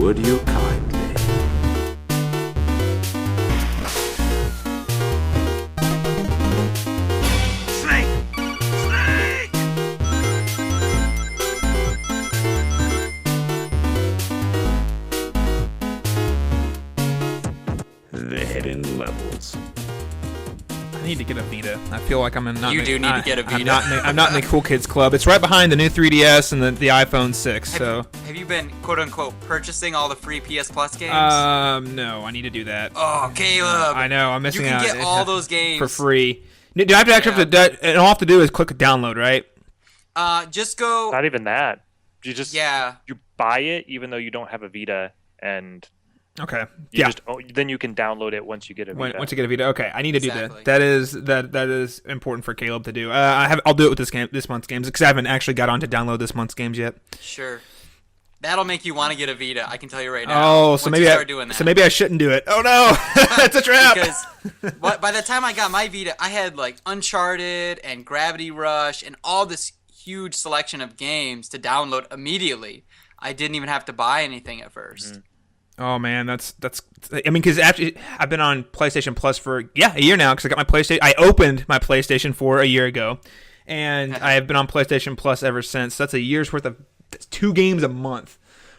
would you kindly? The hidden levels. I need to get a Vita. I feel like I'm in. You do need to get a Vita. I'm not in the cool kids club. It's right behind the new 3DS and the iPhone 6. Have you been quote unquote purchasing all the free PS Plus games? No, I need to do that. Oh, Caleb! I know, I'm missing out. You can get all those games for free. Do I have to actually and all I have to do is click download, right? Just go. Not even that. You just you buy it even though you don't have a Vita, and okay, then you can download it once you get a Vita. Once you get a Vita, okay. I need to do that. That is important for Caleb to do. I'll do it with this month's games because I haven't actually got on to download this month's games yet. Sure. That'll make you want to get a Vita. I can tell you right now. Oh, so maybe I shouldn't do it. Oh no, it's a trap. Because by the time I got my Vita, I had like Uncharted and Gravity Rush and all this huge selection of games to download immediately. I didn't even have to buy anything at first. Oh man, that's. I mean, because actually, I've been on PlayStation Plus for a year now. Because I got my PlayStation. I opened my PlayStation 4 a year ago, and I have been on PlayStation Plus ever since. That's a year's worth of 2 games a month.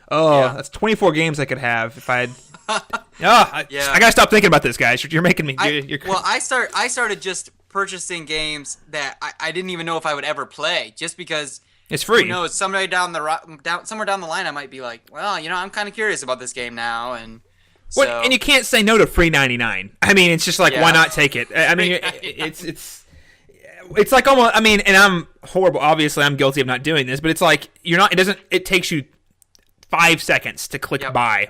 Oh, yeah. That's 24 games I could have if I had. I gotta stop thinking about this, guys. You're making me. I started just purchasing games that I didn't even know if I would ever play, just because. It's free. Who knows? Somewhere down the line, I might be like, well, I'm kind of curious about this game now, and so. Well, and you can't say no to free $99. I mean, it's just like, why not take it? I mean, it's like almost. I mean, and I'm horrible. Obviously, I'm guilty of not doing this, but it's like you're not. It doesn't. It takes you 5 seconds to click buy.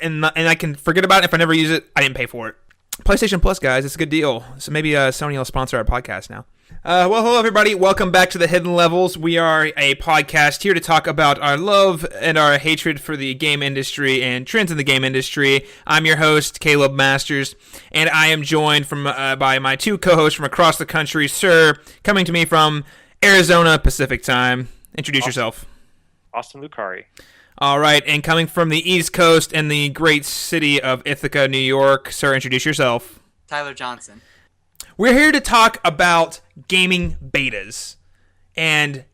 And I can forget about it if I never use it. I didn't pay for it. PlayStation Plus, guys, it's a good deal. So maybe Sony will sponsor our podcast now. Well, hello, everybody. Welcome back to The Hidden Levels. We are a podcast here to talk about our love and our hatred for the game industry and trends in the game industry. I'm your host, Caleb Masters, and I am joined by my 2 co-hosts from across the country. Sir, coming to me from Arizona Pacific Time. Introduce yourself. Austin Lucari. All right, and coming from the East Coast and the great city of Ithaca, New York. Sir, introduce yourself. Tyler Johnson. We're here to talk about gaming betas and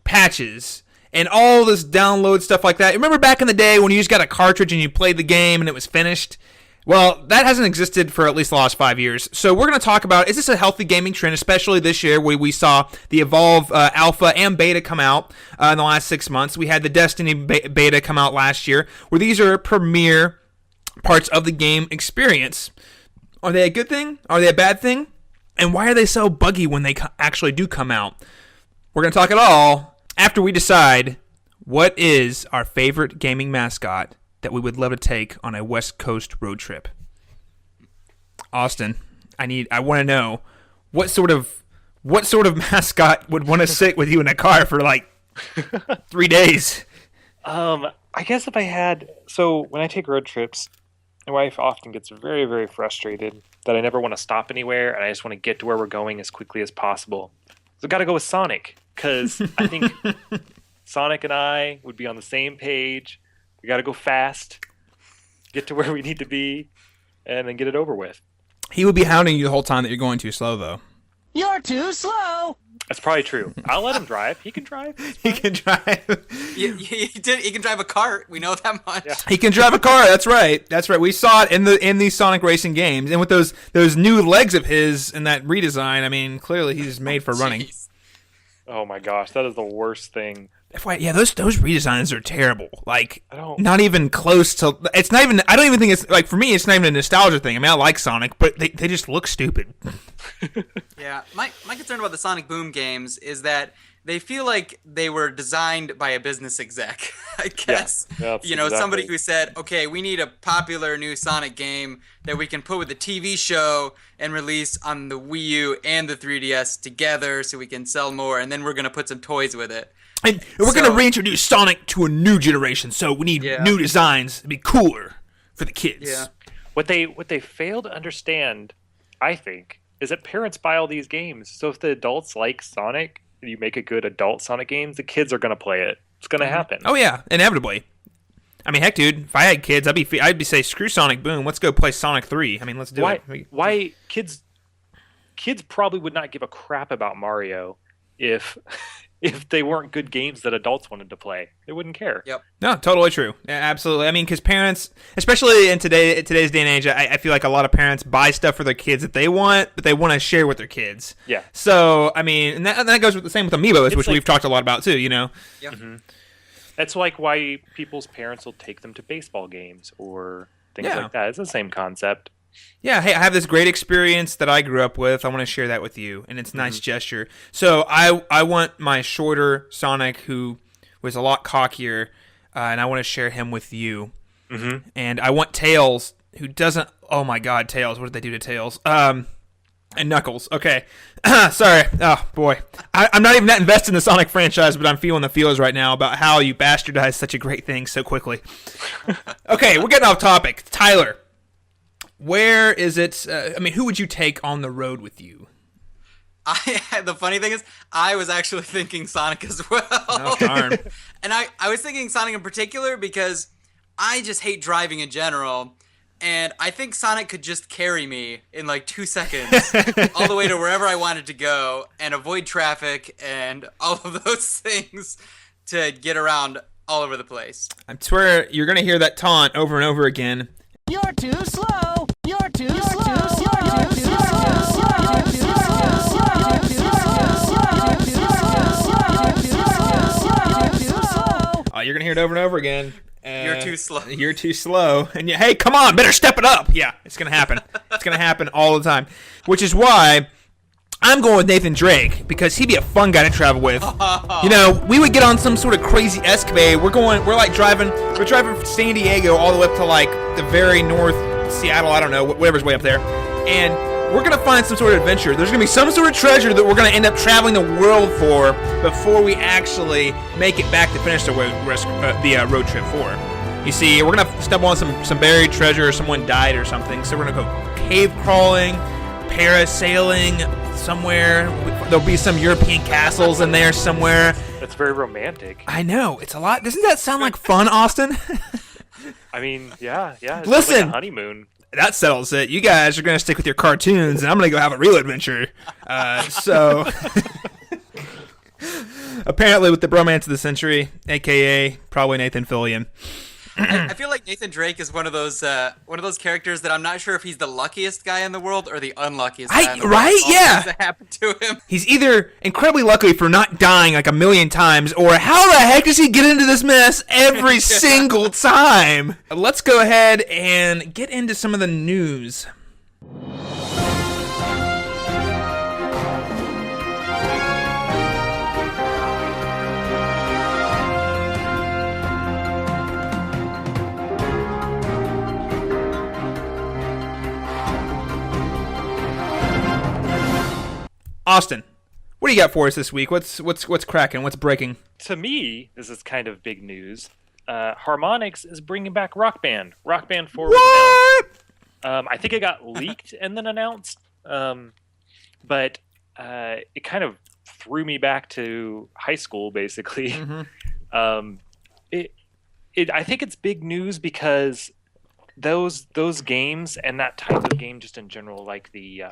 patches and all this download stuff like that. Remember back in the day when you just got a cartridge and you played the game and it was finished? Well, that hasn't existed for at least the last 5 years. So we're going to talk about, is this a healthy gaming trend, especially this year where we saw the Evolve Alpha and Beta come out in the last 6 months. We had the Destiny Beta come out last year, where these are premier parts of the game experience. Are they a good thing? Are they a bad thing? And why are they so buggy when they actually do come out? We're going to talk it all after we decide what is our favorite gaming mascot that we would love to take on a West Coast road trip. Austin, I want to know what sort of mascot would want to sit with you in a car for like 3 days. I guess if I had, so when I take road trips, my wife often gets very, very frustrated that I never want to stop anywhere and I just want to get to where we're going as quickly as possible. So I've got to go with Sonic, because I think Sonic and I would be on the same page. We got to go fast, get to where we need to be, and then get it over with. He would be hounding you the whole time that you're going too slow, though. You're too slow. That's probably true. I'll let him drive. He can drive. He can drive. He can drive a cart. We know that much. Yeah. He can drive a car. That's right. That's right. We saw it in these Sonic racing games, and with those new legs of his and that redesign. I mean, clearly he's made for running. Oh my gosh, that is the worst thing. Yeah, those redesigns are terrible. Like, not even close to. It's not even. I don't even think it's like, for me. It's not even a nostalgia thing. I mean, I like Sonic, but they just look stupid. Yeah, my concern about the Sonic Boom games is that they feel like they were designed by a business exec. I guess. Yeah, exactly. Somebody who said, "Okay, we need a popular new Sonic game that we can put with the TV show and release on the Wii U and the 3DS together, so we can sell more, and then we're gonna put some toys with it." And we're going to reintroduce Sonic to a new generation, so we need new designs to be cooler for the kids. Yeah. What they fail to understand, I think, is that parents buy all these games. So if the adults like Sonic, and you make a good adult Sonic game, the kids are going to play it. It's going to happen. Oh, yeah, inevitably. I mean, heck, dude, if I had kids, I'd be say, screw Sonic Boom. Let's go play Sonic 3. I mean, let's do it. Why kids probably would not give a crap about Mario if they weren't good games that adults wanted to play. They wouldn't care. Yep. No, totally true. Yeah, absolutely. I mean, because parents, especially in today's day and age, I feel like a lot of parents buy stuff for their kids that they want, but they want to share with their kids. Yeah. So, I mean, and that goes with the same with Amiibos, which we've talked a lot about too, Yep. Mm-hmm. That's like why people's parents will take them to baseball games or things like that. It's the same concept. Yeah, hey, I have this great experience that I grew up with. I want to share that with you, and it's a nice gesture. So I want my shorter Sonic, who was a lot cockier, and I want to share him with you. Mm-hmm. And I want Tails, who doesn't... Oh, my God, Tails. What did they do to Tails? And Knuckles. Okay. Sorry. Oh, boy. I'm not even that invested in the Sonic franchise, but I'm feeling the feels right now about how you bastardized such a great thing so quickly. Okay, we're getting off topic. Tyler. Where is it? I mean, who would you take on the road with you? The funny thing is, I was actually thinking Sonic as well. Oh, darn. And I was thinking Sonic in particular because I just hate driving in general. And I think Sonic could just carry me in like 2 seconds all the way to wherever I wanted to go and avoid traffic and all of those things to get around all over the place. I swear you're going to hear that taunt over and over again. You're too slow. You're too slow. You're too slow. Oh, you're going to hear it over and over again. You're too slow. You're too slow. And hey, come on, better step it up. Yeah, it's going to happen. It's going to happen all the time. Which is why I'm going with Nathan Drake, because he'd be a fun guy to travel with. You know, we would get on some sort of crazy escapade. We're driving from San Diego all the way up to like the very north, Seattle, I don't know, whatever's way up there. And we're going to find some sort of adventure. There's going to be some sort of treasure that we're going to end up traveling the world for before we actually make it back to finish the road trip for. You see, we're going to stumble on some buried treasure, or someone died or something, so we're going to go cave crawling, parasailing somewhere. There'll be some European castles in there somewhere. That's very romantic. I know. It's a lot. Doesn't that sound like fun, Austin? I mean, yeah. It's Listen. like a honeymoon. That settles it. You guys are going to stick with your cartoons, and I'm going to go have a real adventure. So, apparently with the bromance of the century, a.k.a. probably Nathan Fillion. I feel like Nathan Drake is one of those characters that I'm not sure if he's the luckiest guy in the world or the unluckiest guy in the world. Right? Yeah. That happened to him. He's either incredibly lucky for not dying like a million times, or how the heck does he get into this mess every single time? Let's go ahead and get into some of the news. Austin, what do you got for us this week? What's cracking? What's breaking? To me, this is kind of big news. Harmonix is bringing back Rock Band. Rock Band 4 was announced. I think it got leaked and then announced. But it kind of threw me back to high school, basically. Mm-hmm. I think it's big news because those games and that type of game just in general, like the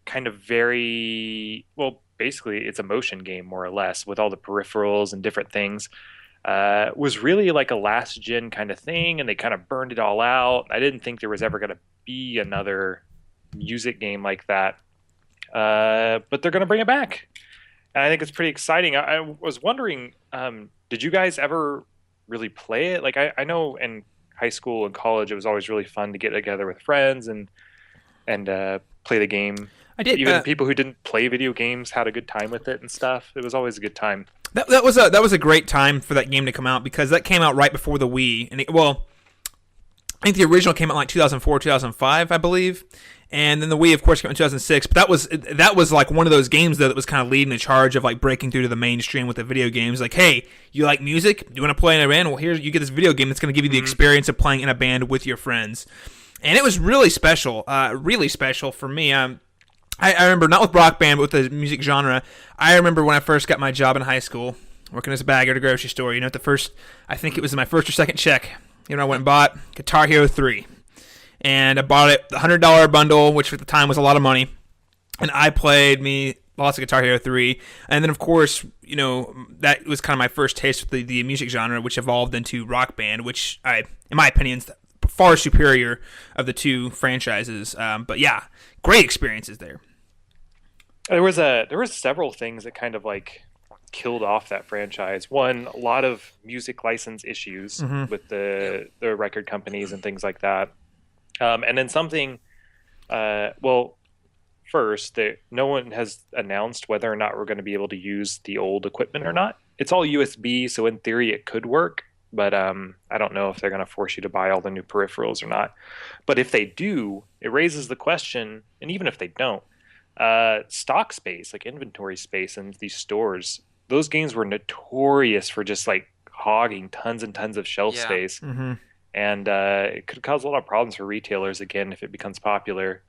kind of very, well, basically it's a motion game more or less with all the peripherals and different things, was really like a last gen kind of thing, and they kind of burned it all out. I didn't think there was ever going to be another music game like that, but they're going to bring it back, and I think it's pretty exciting. I was wondering, did you guys ever really play it? Like I know in high school and college it was always really fun to get together with friends and play the game. I did. Even people who didn't play video games had a good time with it and stuff. It was always a good time. That was a great time for that game to come out, because that came out right before the Wii. And I think the original came out like 2004, 2005, I believe. And then the Wii, of course, came out in 2006. But that was like one of those games that was kind of leading the charge of like breaking through to the mainstream with the video games. Like, hey, you like music? You want to play in a band? Well, you get this video game that's going to give you the experience of playing in a band with your friends. And it was really special for me. I remember, not with Rock Band, but with the music genre. I remember when I first got my job in high school. working as a bagger at a grocery store. You know, I think it was my first or second check. You know, I went and bought Guitar Hero 3. And I bought it, the $100 bundle, which at the time was a lot of money. And I played lots of Guitar Hero 3. And then, of course, you know, that was kind of my first taste with the music genre, which evolved into Rock Band, which, in my opinion, is far superior of the two franchises. But yeah, great experiences there. There was several things that kind of like killed off that franchise. One, a lot of music license issues with the record companies and things like that. And then something, first, no one has announced whether or not we're going to be able to use the old equipment or not. It's all USB, so in theory it could work, but I don't know if they're going to force you to buy all the new peripherals or not. But if they do, it raises the question, and even if they don't, stock space, like inventory space in these stores, those games were notorious for just like hogging tons and tons of shelf space. And it could cause a lot of problems for retailers again if it becomes popular.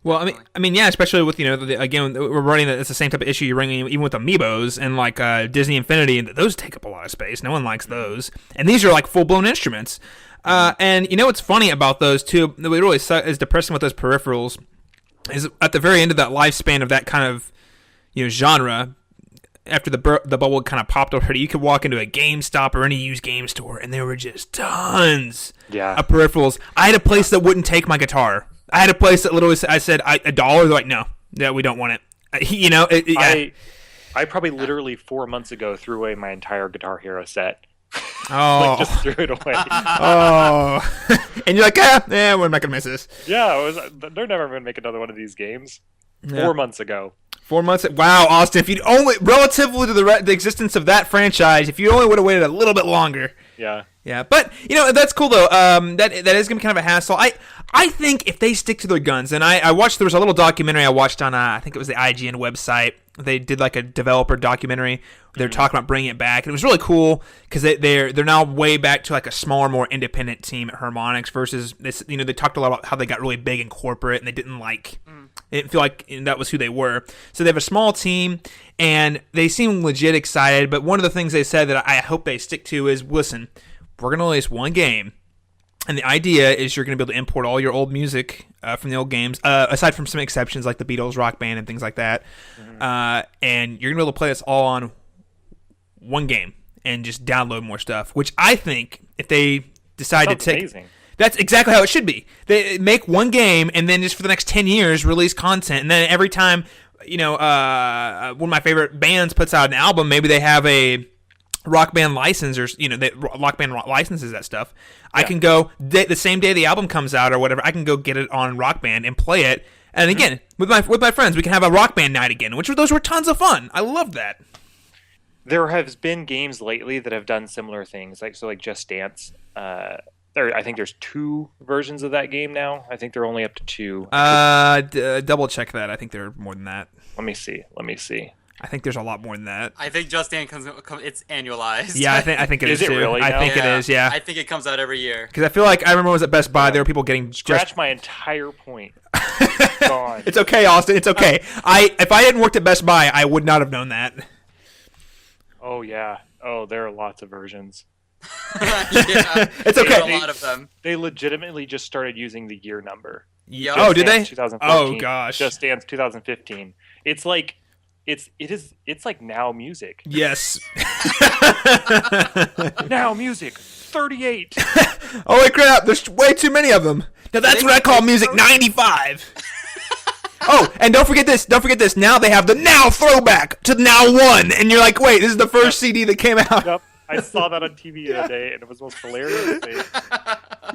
Well, I mean, yeah, especially with, you know, again, we're running it's the same type of issue you're running even with Amiibos and like Disney Infinity, and those take up a lot of space. No one likes those, and these are like full blown instruments. And you know what's funny about those too? What really is depressing with those peripherals is at the very end of that lifespan of that kind of, you know, genre. After the bubble kind of popped already, you could walk into a GameStop or any used game store, and there were just tons of peripherals. I had a place that wouldn't take my guitar. I had a place that literally I said $1. They're like, no, we don't want it. You know, I probably literally 4 months ago threw away my entire Guitar Hero set. Oh, just threw it away. Oh, and you're like, we're not gonna miss this. Yeah, they're never gonna make another one of these games. 4 months ago. 4 months. Wow, Austin! If you'd only, relatively to the existence of that franchise, if you only would have waited a little bit longer. Yeah, but you know that's cool though. That is gonna be kind of a hassle. I think if they stick to their guns, and I watched, there was a little documentary I watched on I think it was the IGN website. They did like a developer documentary. They're talking about bringing it back, and it was really cool because they're now way back to like a smaller, more independent team at Harmonix versus this. You know, they talked a lot about how they got really big and corporate, and they didn't feel like that was who they were. So they have a small team, and they seem legit excited. But one of the things they said that I hope they stick to is, listen, we're going to release one game, and the idea is you're going to be able to import all your old music from the old games, aside from some exceptions like the Beatles, Rock Band, and things like that. And you're going to be able to play this all on one game and just download more stuff, which I think if they decide to take... Amazing. That's exactly how it should be. They make one game and then just for the next 10 years release content. And then every time, you know, one of my favorite bands puts out an album, maybe they have a Rock Band license or, you know, Rock Band licenses that stuff. Yeah. I can go the same day the album comes out or whatever, I can go get it on Rock Band and play it. And again, with my friends, we can have a Rock Band night again, those were tons of fun. I love that. There have been games lately that have done similar things, like Just Dance. I think there's 2 versions of that game now. I think they're only up to 2. Double check that. I think there are more than that. Let me see. I think there's a lot more than that. I think Just Dance it's annualized. Yeah, I think it is. Is it too. really? I think it is. Yeah. I think it comes out every year. Because I feel like I remember when I was at Best Buy, there were people getting Scratch my entire point. Gone. It's okay, Austin. It's okay. If I hadn't worked at Best Buy, I would not have known that. Oh yeah. Oh, there are lots of versions. Yeah, it's okay. A lot of them. They legitimately just started using the year number. Yep. Oh, did they? 2014. Oh gosh. Just Dance 2015. It's like it's like Now Music. Yes. Now Music 38. Holy crap! There's way too many of them. Now that's what I call Music 95. Oh, and don't forget this. Now they have the Now Throwback to Now 1, and you're like, wait, this is the first CD that came out. Yep. I saw that on TV the other day, and it was the most hilarious thing.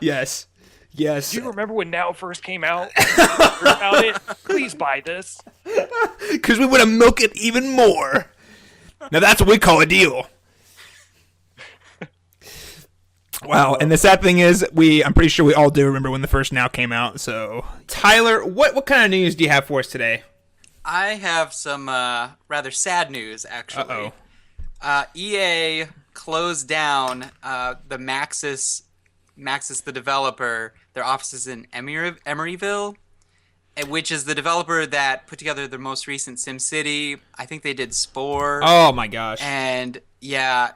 Yes. Do you remember when Now first came out? About it? Please buy this. Because we want to milk it even more. Now that's what we call a deal. Wow, and the sad thing is, I'm pretty sure we all do remember when the first Now came out. So, Tyler, what kind of news do you have for us today? I have some rather sad news, actually. Uh-oh. EA closed down the Maxis, the developer, their offices in Emeryville, which is the developer that put together the most recent SimCity. I think they did Spore. Oh my gosh. And yeah,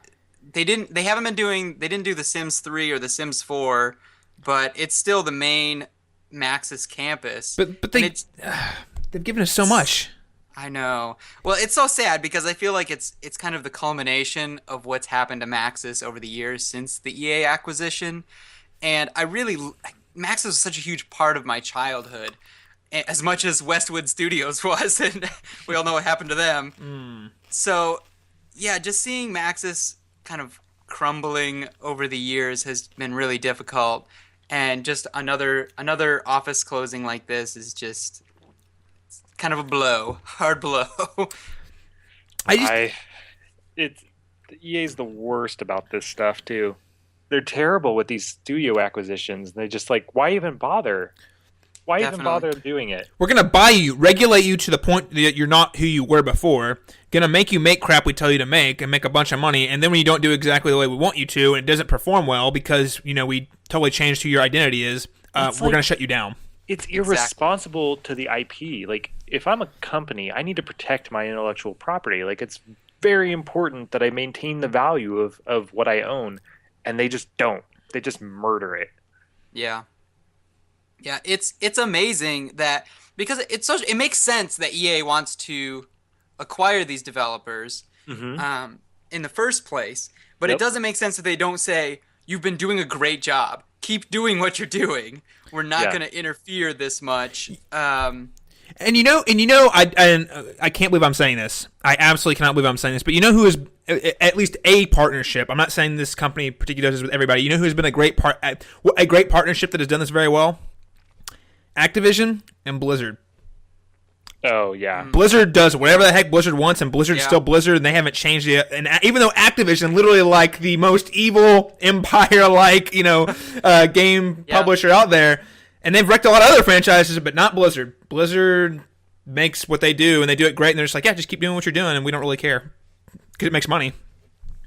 they didn't do the Sims 3 or the Sims 4, but it's still the main Maxis campus. But they've given us so much. I know. Well, it's so sad because I feel like it's kind of the culmination of what's happened to Maxis over the years since the EA acquisition. And Maxis was such a huge part of my childhood, as much as Westwood Studios was, and we all know what happened to them. So, yeah, just seeing Maxis kind of crumbling over the years has been really difficult. And just another office closing like this is just kind of a blow, hard blow. The EA's the worst about this stuff too. They're terrible with these studio acquisitions. They just why even bother? Why even bother doing it? We're gonna buy you, regulate you to the point that you're not who you were before. Gonna make you make crap we tell you to make and make a bunch of money, and then when you don't do exactly the way we want you to, and it doesn't perform well because we totally changed who your identity is, we're gonna shut you down. It's irresponsible to the IP. If I'm a company, I need to protect my intellectual property. It's very important that I maintain the value of what I own, and they just don't. They just murder it. Yeah. Yeah, it's amazing that because it makes sense that EA wants to acquire these developers in the first place, but it doesn't make sense that they don't say, you've been doing a great job. Keep doing what you're doing. We're not going to interfere this much. I can't believe I'm saying this. I absolutely cannot believe I'm saying this. But who is at least a partnership? I'm not saying this company particularly does this with everybody. You know who has been a great partnership that has done this very well? Activision and Blizzard. Oh, yeah. Blizzard does whatever the heck Blizzard wants, and Blizzard's still Blizzard, and they haven't changed it. And even though Activision, literally the most evil empire, game publisher out there, and they've wrecked a lot of other franchises, but not Blizzard. Blizzard makes what they do, and they do it great, and they're just just keep doing what you're doing, and we don't really care. Because it makes money.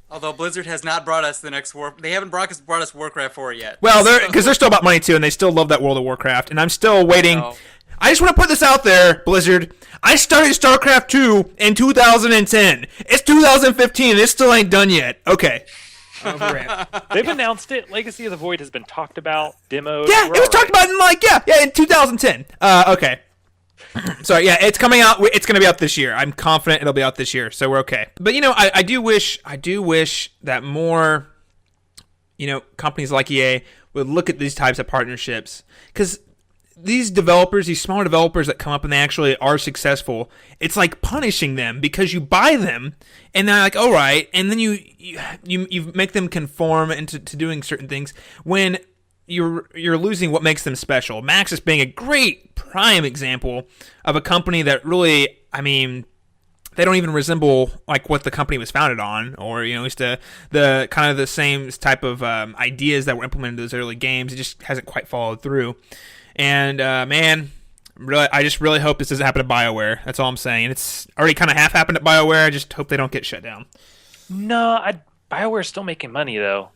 Although Blizzard has not brought us the next they haven't brought us Warcraft 4 yet. Well, because they're still about money too, and they still love that World of Warcraft, and I'm still waiting. I just want to put this out there, Blizzard. I started StarCraft 2 in 2010. It's 2015, and it still ain't done yet. Okay. They've announced it. Legacy of the Void has been talked about, demoed. Yeah, it was talked about in 2010. Okay. Sorry, yeah, it's coming out. It's going to be out this year. I'm confident it'll be out this year, so we're okay. But I do wish that more, companies like EA would look at these types of partnerships, because these developers, these smaller developers that come up and they actually are successful, it's like punishing them because you buy them and they're like, all right, and then you make them conform into doing certain things when you're losing what makes them special. Maxis being a great prime example of a company that really, they don't even resemble what the company was founded on, or at least the kind of the same type of ideas that were implemented in those early games. It just hasn't quite followed through. And I just really hope this doesn't happen to BioWare. That's all I'm saying. It's already kind of half happened at BioWare. I just hope they don't get shut down. No, BioWare's still making money though.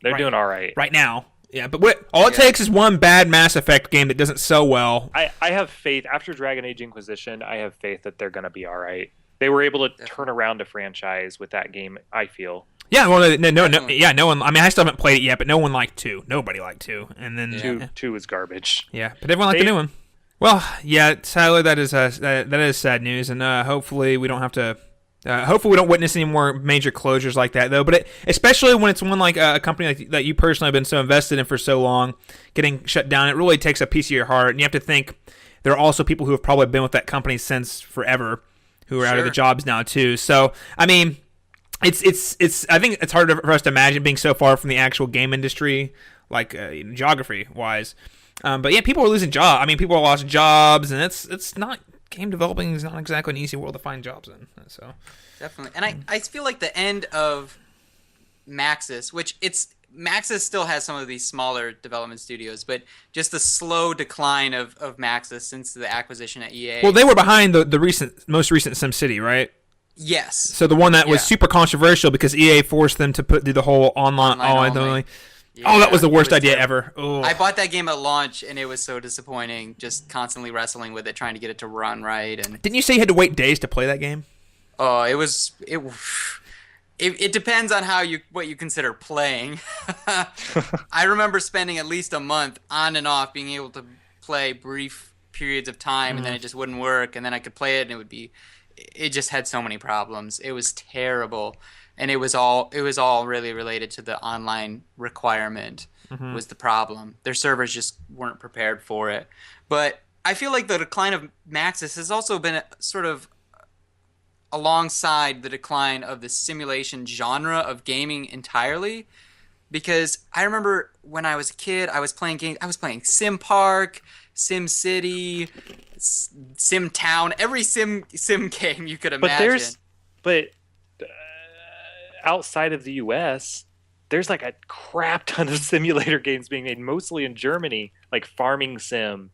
They're doing all right right now. Yeah, but all it takes is one bad Mass Effect game that doesn't sell well. I have faith after Dragon Age Inquisition. I have faith that they're going to be all right. They were able to turn around a franchise with that game, I feel. Yeah, well, no one. I still haven't played it yet, but no one liked 2. Nobody liked 2, and then 2 was garbage. Yeah, but everyone liked the new one. Well, yeah, Tyler, that is sad news, and hopefully we don't have to. Hopefully we don't witness any more major closures like that, though. But especially when it's one like a company that you personally have been so invested in for so long, getting shut down, it really takes a piece of your heart. And you have to think there are also people who have probably been with that company since forever, who are out of the jobs now too. So it's. I think it's hard for us to imagine being so far from the actual game industry, geography wise. But yeah, people are losing jobs. People are lost jobs, and it's not. Game developing is not exactly an easy world to find jobs in. So definitely, and I feel like the end of Maxis, Maxis still has some of these smaller development studios, but just the slow decline of Maxis since the acquisition at EA. Well, they were behind the most recent SimCity, right? Yes. So the one that was super controversial because EA forced them to do the whole online. Oh, that was the worst idea terrible. ever. Ugh. I bought that game at launch, and it was so disappointing. Just constantly wrestling with it, trying to get it to run right. And Didn't you say you had to wait days to play that game? oh, it depends on what you consider playing. I remember spending at least a month on and off being able to play brief periods of time, and then it just wouldn't work, and then I could play it, and it just had so many problems. It was terrible. And it was all really related to the online requirement was the problem. Their servers just weren't prepared for it. But I feel like the decline of Maxis has also been sort of alongside the decline of the simulation genre of gaming entirely. Because I remember when I was a kid, I was playing games. I was playing Sim Park, Sim City, Sim Town, every sim game you could imagine. But outside of the U.S., there's like a crap ton of simulator games being made, mostly in Germany, like Farming Sim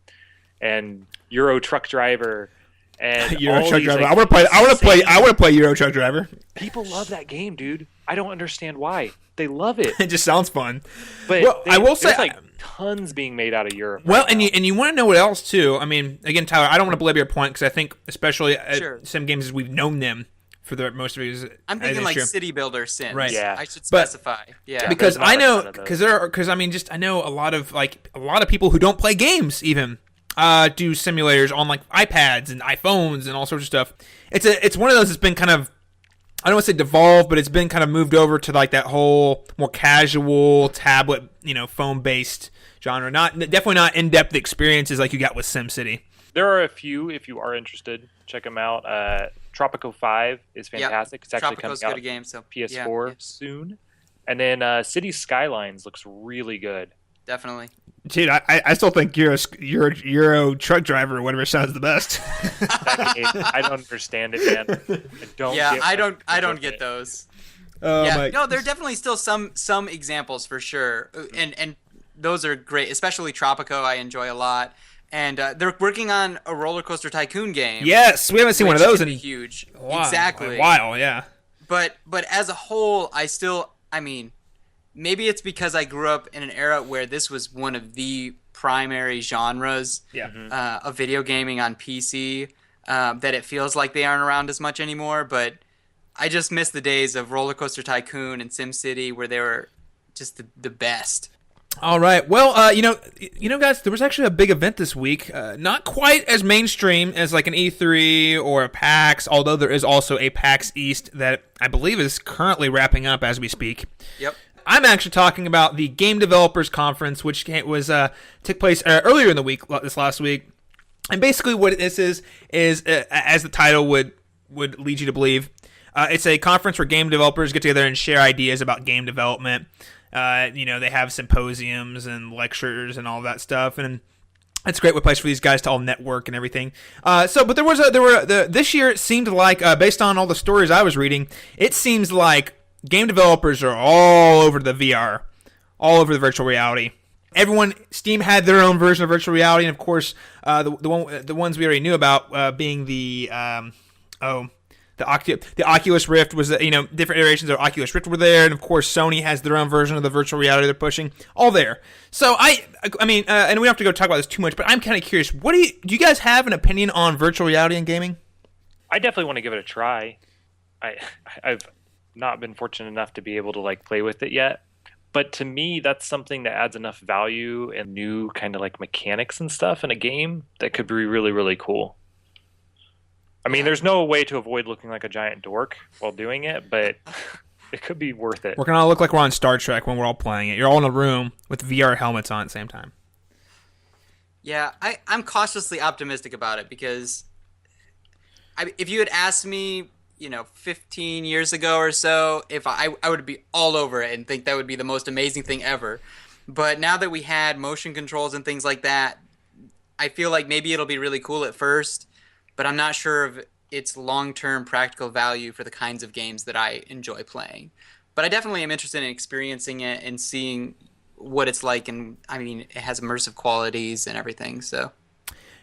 and Euro Truck Driver and Euro Truck Driver. Like, I want to play Euro Truck Driver. People love that game, dude. I don't understand why. They love it. It just sounds fun. But I will say, there's like tons being made out of Europe. Well, right and now. you want to know what else too? I mean, again, Tyler, I don't want to belabor your point because I think, especially Sure. sim games as we've known them for the most of these. I'm thinking like City Builder Sims. Right. Yeah. I should specify. Yeah. Because there's not I a know, ton of those. I know a lot of people who don't play games even do simulators on like iPads and iPhones and all sorts of stuff. It's one of those that's been kind of, I don't want to say devolved, but it's been kind of moved over to like that whole more casual tablet, phone based genre. Definitely not in depth experiences like you got with SimCity. There are a few, if you are interested, check them out. Tropico 5 is fantastic. It's actually Tropico's coming out good game, so PS4 soon. And then City Skylines looks really good. Definitely. Dude, I still think Euro Truck Driver or whatever sounds the best. That game, I don't understand it, man. I don't get those. No, there are definitely still some examples for sure, and those are great, especially Tropico. I enjoy a lot, and they're working on a Roller Coaster Tycoon game. Yes, we haven't seen one of those in huge, exactly a while. Yeah, but as a whole, maybe it's because I grew up in an era where this was one of the primary genres of video gaming on PC, that it feels like they aren't around as much anymore. But I just miss the days of Roller Coaster Tycoon and SimCity where they were just the best. All right. Well, guys, there was actually a big event this week. Not quite as mainstream as like an E3 or a PAX, although there is also a PAX East that I believe is currently wrapping up as we speak. Yep. I'm actually talking about the Game Developers Conference, which took place earlier in the week, this last week. And basically what this is as the title would lead you to believe, it's a conference where game developers get together and share ideas about game development. They have symposiums and lectures and all that stuff, and it's a great place for these guys to all network and everything. This year it seemed like, based on all the stories I was reading, it seems like game developers are all over the VR, all over the virtual reality. Steam had their own version of virtual reality, and of course, the ones we already knew about being the Oculus Rift was, different iterations of Oculus Rift were there, and of course Sony has their own version of the virtual reality they're pushing, all there. So and we don't have to go talk about this too much, but I'm kind of curious, do you guys have an opinion on virtual reality in gaming? I definitely want to give it a try. I've not been fortunate enough to be able to play with it yet, but to me that's something that adds enough value and new kind of mechanics and stuff in a game that could be really, really cool. I mean, there's no way to avoid looking like a giant dork while doing it, but it could be worth it. We're going to look like we're on Star Trek when we're all playing it. You're all in a room with VR helmets on at the same time. Yeah, I'm cautiously optimistic about it because if you had asked me, 15 years ago or so, if I would be all over it and think that would be the most amazing thing ever. But now that we had motion controls and things like that, I feel like maybe it'll be really cool at first, but I'm not sure of its long-term practical value for the kinds of games that I enjoy playing. But I definitely am interested in experiencing it and seeing what it's like, and it has immersive qualities and everything. So,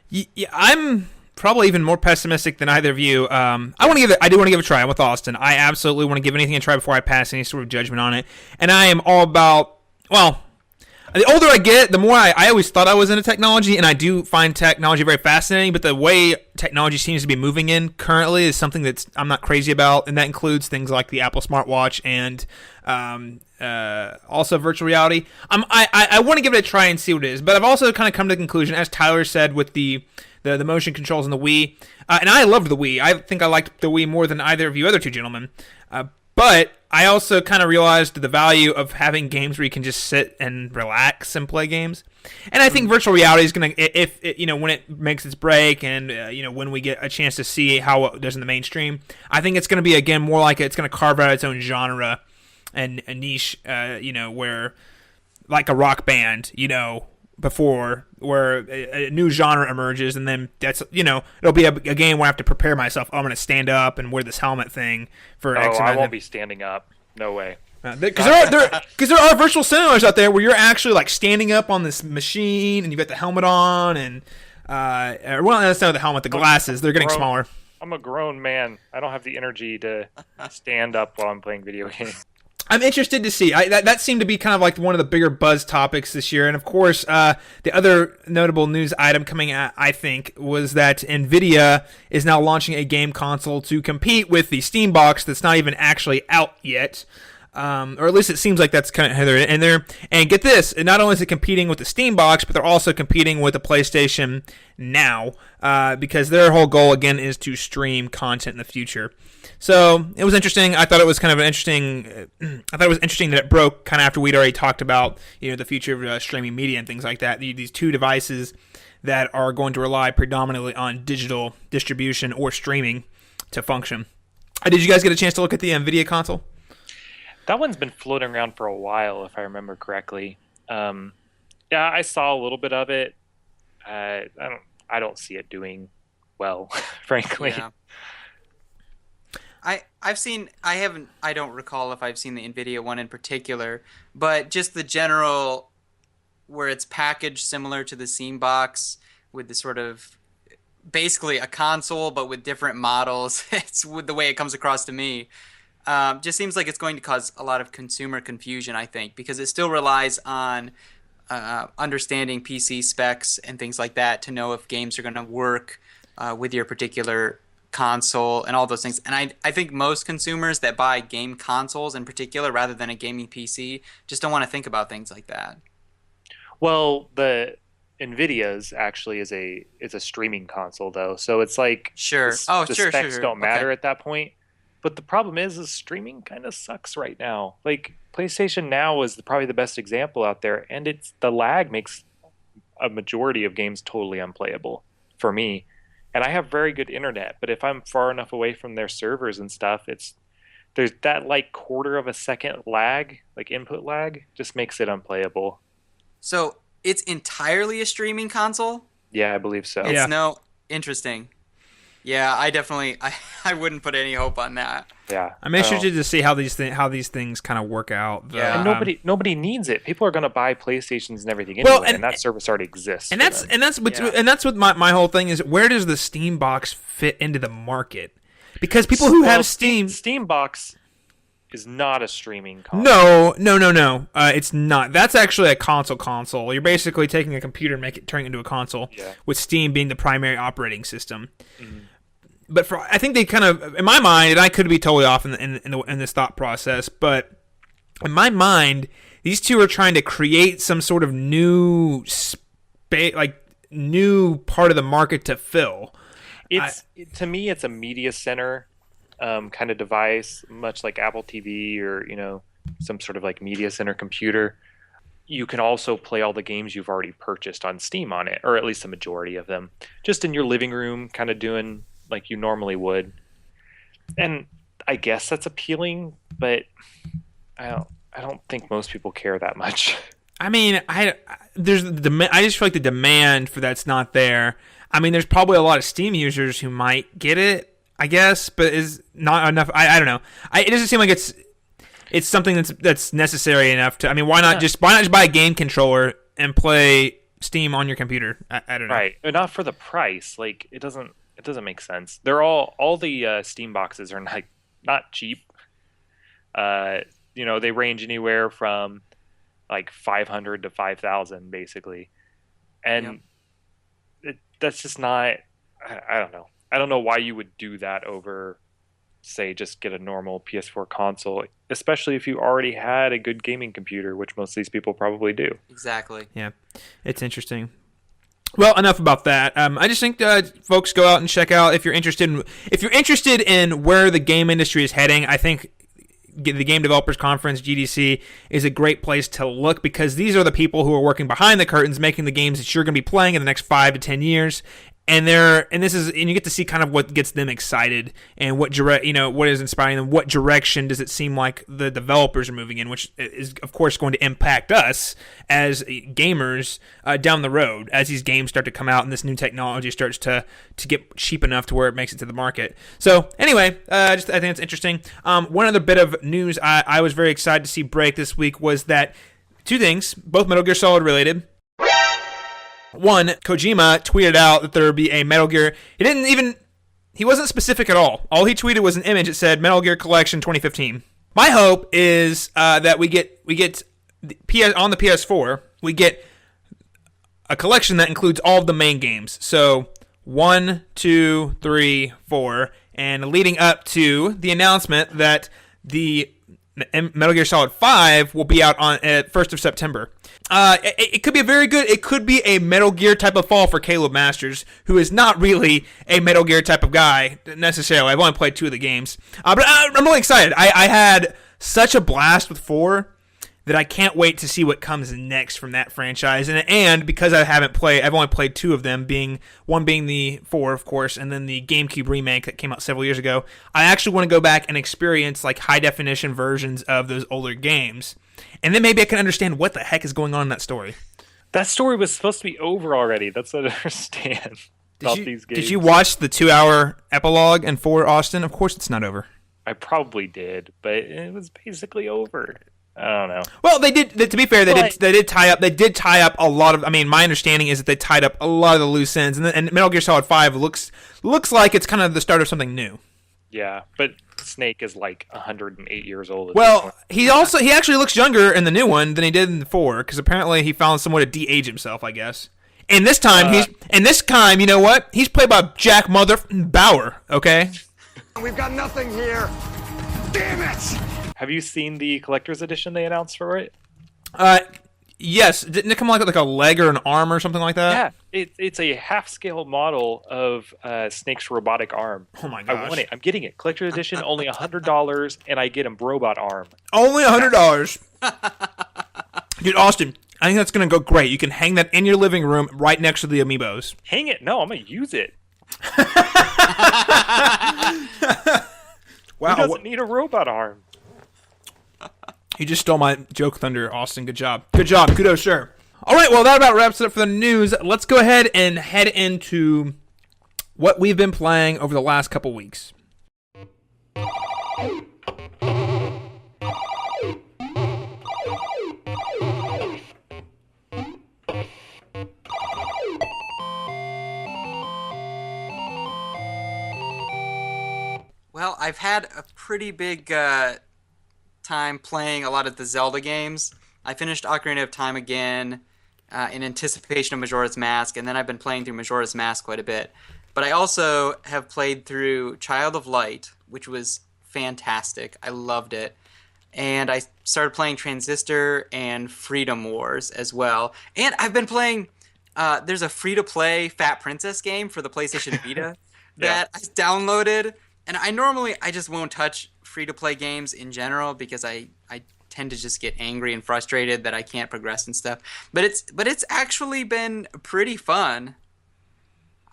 yeah, I'm probably even more pessimistic than either of you. I do want to give it a try. I'm with Austin. I absolutely want to give anything a try before I pass any sort of judgment on it. And I am all about well, the older I get, the more I always thought I was into technology, and I do find technology very fascinating, but the way technology seems to be moving in currently is something that I'm not crazy about, and that includes things like the Apple smartwatch and also virtual reality. I want to give it a try and see what it is, but I've also kind of come to the conclusion, as Tyler said, with the motion controls in the Wii, and I loved the Wii. I think I liked the Wii more than either of you other two gentlemen. But I also kind of realized the value of having games where you can just sit and relax and play games. And I think virtual reality is going to, if it, when it makes its break and, when we get a chance to see how it does in the mainstream, I think it's going to be, again, more like it's going to carve out its own genre and a niche, where, like a rock band, before, where a new genre emerges, and then that's, it'll be a game where I have to prepare myself. I'm going to stand up and wear this helmet thing for X amount. I won't be standing up. No way. Because there are virtual cinemas out there where you're actually like standing up on this machine and you've got the helmet on and well, that's not the helmet, the glasses. They're getting smaller. I'm a grown man. I don't have the energy to stand up while I'm playing video games. I'm interested to see. That seemed to be kind of like one of the bigger buzz topics this year. And, of course, the other notable news item coming out, I think, was that NVIDIA is now launching a game console to compete with the Steam box that's not even actually out yet. Or at least it seems like that's kind of in there. And get this, not only is it competing with the Steam box, but they're also competing with the PlayStation Now, because their whole goal, again, is to stream content in the future. So it was interesting. I thought it was kind of an interesting. I thought it was interesting that it broke kind of after we'd already talked about the future of streaming media and things like that. These two devices that are going to rely predominantly on digital distribution or streaming to function. Did you guys get a chance to look at the NVIDIA console? That one's been floating around for a while, if I remember correctly. Yeah, I saw a little bit of it. I don't see it doing well, frankly. Yeah. I don't recall if I've seen the NVIDIA one in particular, but just the general, where it's packaged similar to the Steam box with the sort of, basically a console, but with different models. It's with the way it comes across to me. Just seems like it's going to cause a lot of consumer confusion, I think, because it still relies on understanding PC specs and things like that to know if games are going to work with your particular console and all those things. And I think most consumers that buy game consoles in particular rather than a gaming PC just don't want to think about things like that. Well, the NVIDIA's actually is a streaming console though, so it's like sure. The specs don't matter at that point. But the problem is streaming kind of sucks right now. Like PlayStation Now is probably the best example out there, and the lag makes a majority of games totally unplayable for me. And I have very good internet, but if I'm far enough away from their servers and stuff, there's that like quarter of a second lag, like input lag, just makes it unplayable. So it's entirely a streaming console? Yeah, I believe so. It's interesting. Yeah, I wouldn't put any hope on that. Yeah, I'm interested to see how these things kind of work out. Yeah, and nobody needs it. People are going to buy PlayStations and everything anyway, and that service already exists. And that's what my whole thing is. Where does the Steam box fit into the market? Because people who have Steam box is not a streaming console. No. It's not. That's actually a console. You're basically taking a computer and turning it into a console, with Steam being the primary operating system. Mm-hmm. But I think they kind of, in my mind, and I could be totally off in this thought process, but in my mind, these two are trying to create some sort of new new part of the market to fill. To me, it's a media center kind of device, much like Apple TV or some sort of like media center computer. You can also play all the games you've already purchased on Steam on it, or at least the majority of them, just in your living room, kind of doing like you normally would. And I guess that's appealing, but I don't think most people care that much. I mean, I just feel like the demand for that's not there. I mean, there's probably a lot of Steam users who might get it, I guess, but is not enough. I don't know. It doesn't seem like it's something that's necessary enough to. I mean, why not just buy a game controller and play Steam on your computer? I don't know. Right, but not for the price. Like it doesn't make sense. They're all the Steam boxes are not cheap. They range anywhere from like 500 to 5,000 basically, and that's just not. I don't know. I don't know why you would do that over, say, just get a normal PS4 console, especially if you already had a good gaming computer, which most of these people probably do. Exactly. Yeah, it's interesting. Well, enough about that. I just think folks go out and check out if you're interested in where the game industry is heading. I think the Game Developers Conference, GDC, is a great place to look because these are the people who are working behind the curtains, making the games that you're going to be playing in the next 5 to 10 years. And you get to see kind of what gets them excited and what is inspiring them. What direction does it seem like the developers are moving in, which is of course going to impact us as gamers down the road as these games start to come out and this new technology starts to get cheap enough to where it makes it to the market. So anyway, I think it's interesting. One other bit of news I was very excited to see break this week was that two things, both Metal Gear Solid related. One, Kojima tweeted out that there would be a Metal Gear. He wasn't specific at all. All he tweeted was an image that said Metal Gear Collection 2015. My hope is that we get on the PS4, we get a collection that includes all of the main games. So 1, 2, 3, 4, and leading up to the announcement that the Metal Gear Solid 5 will be out on 1st of September. It could be it could be a Metal Gear type of fall for Caleb Masters, who is not really a Metal Gear type of guy, necessarily. I've only played 2 of the games. But I'm really excited. I had such a blast with 4 that I can't wait to see what comes next from that franchise. And because I've only played 2 of them, one being the 4, of course, and then the GameCube remake that came out several years ago. I actually want to go back and experience like high definition versions of those older games. And then maybe I can understand what the heck is going on in that story. That story was supposed to be over already. That's what I understand about these games. Did you watch the 2-hour epilogue in 4, Austin? Of course it's not over. I probably did, but it was basically over. I don't know. Well, they did. To be fair, they did tie up a lot of. I mean, my understanding is that they tied up a lot of the loose ends, and Metal Gear Solid 5 looks like it's kind of the start of something new. Yeah, but Snake is like 108 years old. Well, he actually looks younger in the new one than he did in the 4 because apparently he found some way to de-age himself, I guess. And this time you know what? He's played by Jack Bauer. Okay. We've got nothing here. Damn it! Have you seen the collector's edition they announced for it? Yes. Didn't it come like a leg or an arm or something like that? Yeah, it's a half-scale model of Snake's robotic arm. Oh my gosh. I want it. I'm getting it. Collector's edition, only $100, and I get him robot arm. Only $100. Dude, Austin, I think that's going to go great. You can hang that in your living room right next to the amiibos. Hang it? No, I'm going to use it. Wow. Who doesn't need a robot arm? You just stole my joke thunder, Austin. Good job. Good job. Kudos, sir. All right, well, that about wraps it up for the news. Let's go ahead and head into what we've been playing over the last couple weeks. Well, I've had a pretty big time playing a lot of the Zelda games. I finished Ocarina of Time again in anticipation of Majora's Mask, and then I've been playing through Majora's Mask quite a bit. But I also have played through Child of Light, which was fantastic. I loved it. And I started playing Transistor and Freedom Wars as well. And I've been playing, there's a free-to-play Fat Princess game for the PlayStation Vita that I downloaded. And I just won't touch free-to-play games in general because I tend to just get angry and frustrated that I can't progress and stuff. But it's actually been pretty fun.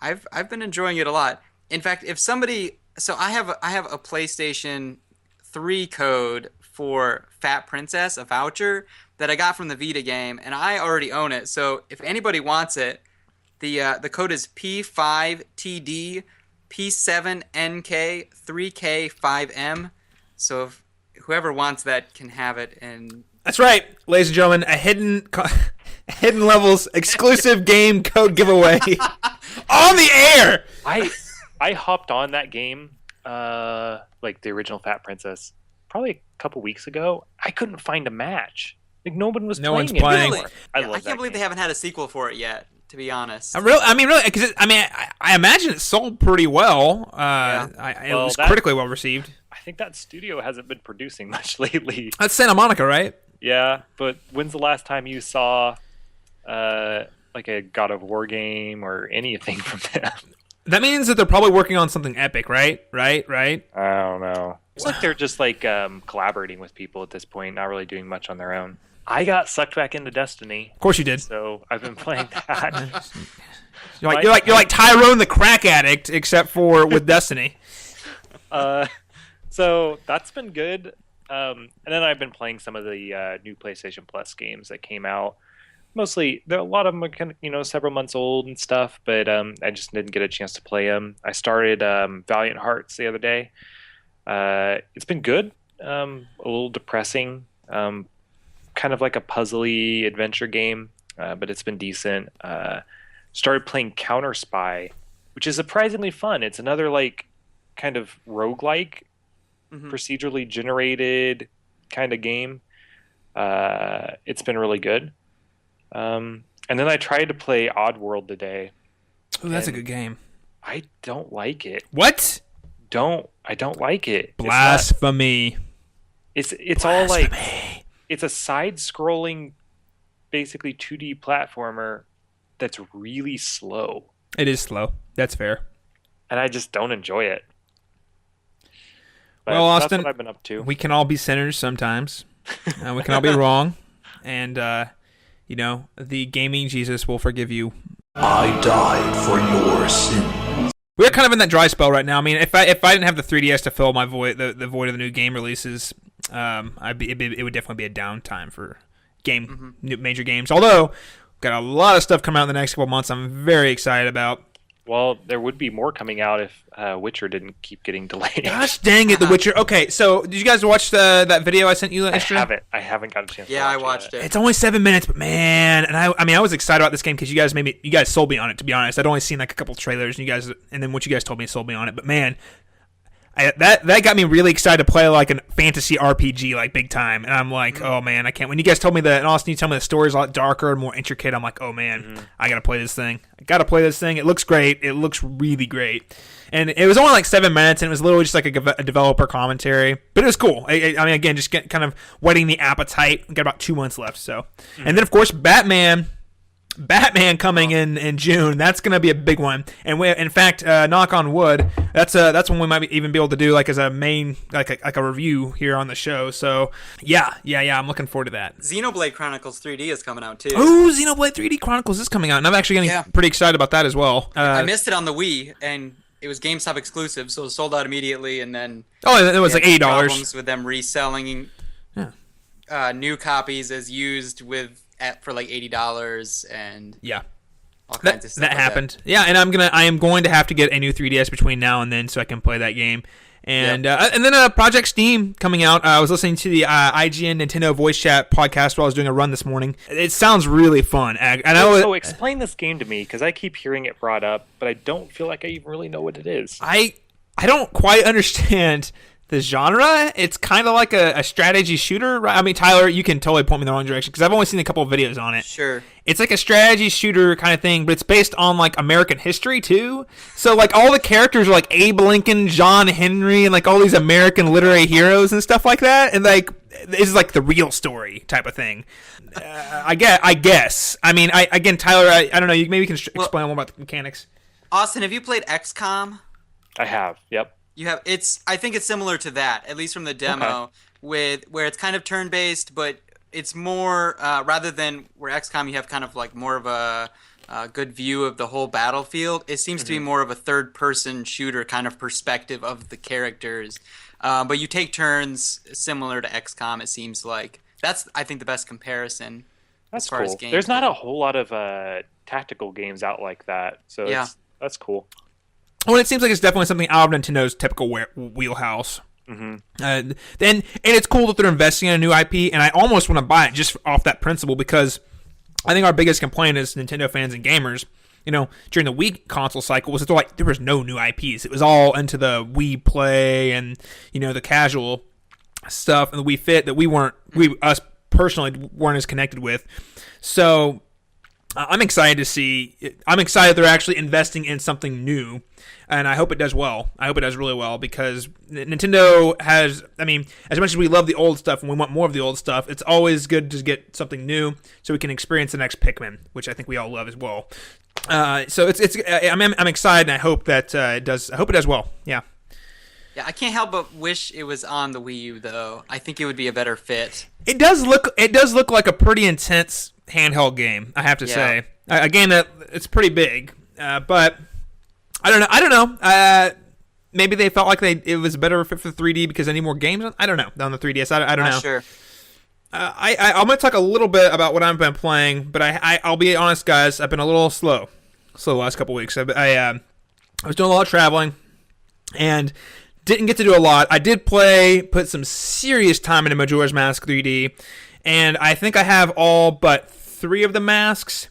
I've been enjoying it a lot. In fact, I have a PlayStation 3 code for Fat Princess, a voucher that I got from the Vita game, and I already own it. So if anybody wants it, the code is P5TD P7NK 3K5M. So if whoever wants that can have it. And that's right, ladies and gentlemen, a hidden levels exclusive game code giveaway on the air. I hopped on that game, like the original Fat Princess, probably a couple weeks ago. I couldn't find a match. Like no one was No playing one's it playing. anymore. I love that can't believe game. they haven't had a sequel for it yet. To be honest, Really, because I imagine it sold pretty well. It was critically well received. I think that studio hasn't been producing much lately. That's Santa Monica, right? Yeah, but when's the last time you saw like a God of War game or anything from them? That means that they're probably working on something epic, right? I don't know. It's like they're just like collaborating with people at this point, not really doing much on their own. I got sucked back into Destiny. Of course you did. So I've been playing that. You're like Tyrone the crack addict, except for with Destiny. So that's been good. And then I've been playing some of the new PlayStation Plus games that came out. Mostly, a lot of them are kind of, several months old and stuff, but I just didn't get a chance to play them. I started Valiant Hearts the other day. It's been good. A little depressing. Kind of like a puzzly adventure game, but it's been decent. Started playing Counter Spy, which is surprisingly fun. It's another like kind of roguelike, procedurally generated kind of game. It's been really good. And then I tried to play Oddworld today. Oh, that's a good game. I don't like it. What? I don't like it. Blasphemy. It's all like it's a side-scrolling, basically 2D platformer that's really slow. It is slow. That's fair. And I just don't enjoy it. But well, Austin, that's what I've been up to. We can all be sinners sometimes. We can all be wrong. And, the gaming Jesus will forgive you. I died for your sins. We're kind of in that dry spell right now. I mean, if I didn't have the 3DS to fill my void, the void of the new game releases, it would definitely be a downtime for major games. Although, got a lot of stuff coming out in the next couple months. I'm very excited about. Well, there would be more coming out if Witcher didn't keep getting delayed. Gosh dang it, The Witcher. Okay, so did you guys watch that video I sent you yesterday? I haven't got a chance. Yeah, I watched it. It's only 7 minutes, but man, and I was excited about this game because you guys sold me on it. To be honest, I'd only seen like a couple trailers, and then what you guys told me sold me on it. But man, that got me really excited to play like a fantasy RPG, like big time. And I'm like, oh man, I can't. When you guys told me that, and Austin, you told me the story's a lot darker and more intricate, I'm like, oh man, I gotta play this thing. It looks great. It looks really great. And it was only like 7 minutes, and it was literally just like a developer commentary. But it was cool. I mean, again, just kind of whetting the appetite. We got about 2 months left. So, and then of course, Batman coming in June. That's going to be a big one. And in fact, knock on wood, that's one we might even be able to do like as a main like a review here on the show. So yeah, I'm looking forward to that. Xenoblade Chronicles 3D is coming out too. Oh, Xenoblade 3D Chronicles is coming out, and I'm actually getting pretty excited about that as well. I missed it on the Wii, and it was GameStop exclusive, so it was sold out immediately. And then it was like $80. Problems with them reselling new copies as used for like $80 and all kinds of stuff. That happened. Yeah, and I am going to have to get a new 3DS between now and then so I can play that game. And then Project Steam coming out. I was listening to the IGN Nintendo Voice Chat podcast while I was doing a run this morning. It sounds really fun. So explain this game to me, because I keep hearing it brought up, but I don't feel like I even really know what it is. I don't quite understand the genre. It's kind of like a strategy shooter, right? I mean, Tyler, you can totally point me in the wrong direction because I've only seen a couple of videos on it. Sure. It's like a strategy shooter kind of thing, but it's based on like American history too. So like all the characters are like Abe Lincoln, John Henry, and like all these American literary heroes and stuff like that. And like this is like the real story type of thing. I guess. I mean, Tyler, I don't know. You maybe can explain more about the mechanics. Austin, have you played XCOM? I have. Yep. You have. I think it's similar to that, at least from the demo, where it's kind of turn-based, but it's more rather than where XCOM you have kind of like more of a good view of the whole battlefield. It seems to be more of a third-person shooter kind of perspective of the characters, but you take turns similar to XCOM. It seems like that's I think the best comparison. That's as far cool. as games There's not go. a whole lot of tactical games out like that, so that's cool. Well, it seems like it's definitely something out of Nintendo's typical wheelhouse. And it's cool that they're investing in a new IP, and I almost want to buy it just off that principle because I think our biggest complaint as Nintendo fans and gamers, during the Wii console cycle was that there was no new IPs. It was all into the Wii Play and the casual stuff and the Wii Fit that us personally weren't as connected with. So I'm excited to see. I'm excited they're actually investing in something new, and I hope it does well. I hope it does really well because Nintendo has. I mean, as much as we love the old stuff and we want more of the old stuff, it's always good to get something new so we can experience the next Pikmin, which I think we all love as well. So I'm excited, and I hope that it does. I hope it does well. Yeah. Yeah, I can't help but wish it was on the Wii U though. I think it would be a better fit. It does look like a pretty intense handheld game, I have to say. A game that it's pretty big, but I don't know. Maybe they felt like it was a better fit for 3D because they need more games. I don't know on the 3DS. I don't know. Not sure. I'm gonna talk a little bit about what I've been playing, but I'll be honest, guys. I've been a little slow the last couple weeks. I was doing a lot of traveling and didn't get to do a lot. I did put some serious time into Majora's Mask 3D, and I think I have all but 3 of the masks.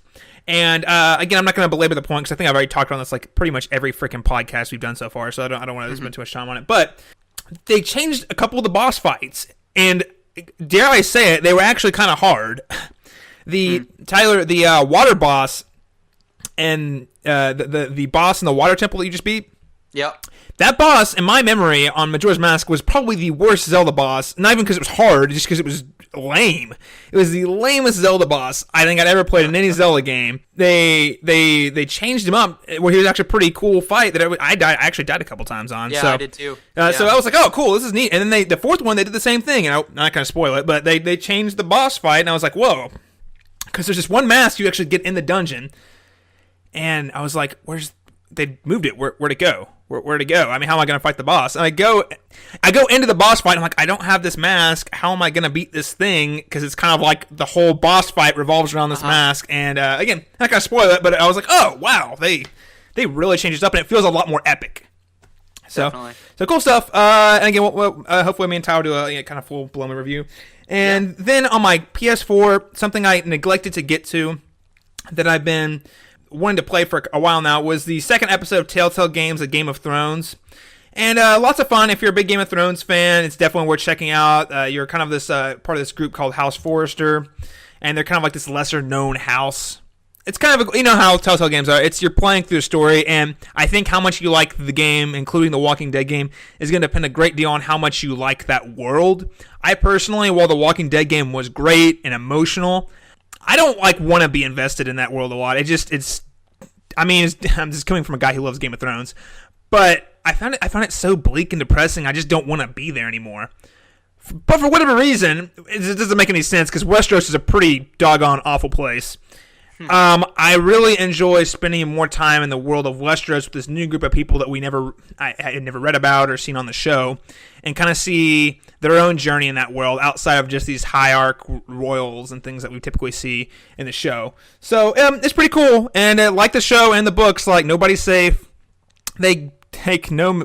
And again, I'm not going to belabor the point because I think I've already talked on this like pretty much every freaking podcast we've done so far, so I don't want to spend too much time on it. But they changed a couple of the boss fights, and dare I say it, they were actually kind of hard. The water boss and the boss in the water temple that you just beat. Yep. That boss, in my memory, on Majora's Mask was probably the worst Zelda boss. Not even because it was hard, just because it was lame. It was the lamest Zelda boss I think I'd ever played in any Zelda game. They changed him up where he was actually a pretty cool fight that I actually died a couple times on. Yeah, so, I did too. So I was like, oh, cool, this is neat. And then the fourth one, they did the same thing. And I'm not going to spoil it, but they changed the boss fight, and I was like, whoa. Because there's this one mask you actually get in the dungeon, and I was like, they moved it. Where'd it go? Where'd it go? I mean, how am I going to fight the boss? And I go into the boss fight, and I'm like, I don't have this mask. How am I going to beat this thing? Because it's kind of like the whole boss fight revolves around this mask. And again, I'm not going to spoil it, but I was like, oh, wow. They really changed it up, and it feels a lot more epic. So cool stuff. And again, hopefully me and Tyler do a kind of full-blown review. And then on my PS4, something I neglected to get to that I've been wanting to play for a while now was the second episode of Telltale Games, A Game of Thrones. And lots of fun. If you're a big Game of Thrones fan, it's definitely worth checking out. You're kind of this part of this group called House Forrester, and they're kind of like this lesser-known house. It's kind of, you know how Telltale Games are. You're playing through a story, and I think how much you like the game, including the Walking Dead game, is going to depend a great deal on how much you like that world. I personally, while the Walking Dead game was great and emotional, I don't want to be invested in that world a lot. I'm just coming from a guy who loves Game of Thrones, but I found it so bleak and depressing. I just don't want to be there anymore. But for whatever reason, it doesn't make any sense because Westeros is a pretty doggone awful place. I really enjoy spending more time in the world of Westeros with this new group of people that I had never read about or seen on the show, and kind of see their own journey in that world outside of just these high-arc royals and things that we typically see in the show. So it's pretty cool, and like the show and the books, like nobody's safe. They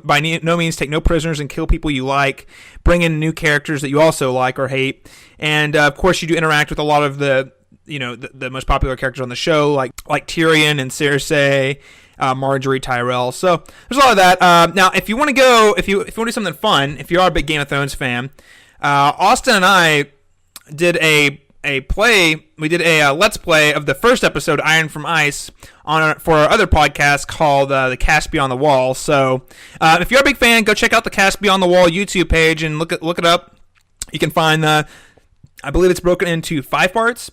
by no means take no prisoners and kill people you like. Bring in new characters that you also like or hate, and of course you do interact with a lot of the most popular characters on the show, like Tyrion and Cersei, Marjorie, Tyrell. So there's a lot of that. Now, if you want to do something fun, if you are a big Game of Thrones fan, Austin and I did a let's play of the first episode, Iron from Ice, for our other podcast called the Cast Beyond the Wall. So if you're a big fan, go check out the Cast Beyond the Wall YouTube page and look it up. You can find I believe it's broken into 5 parts.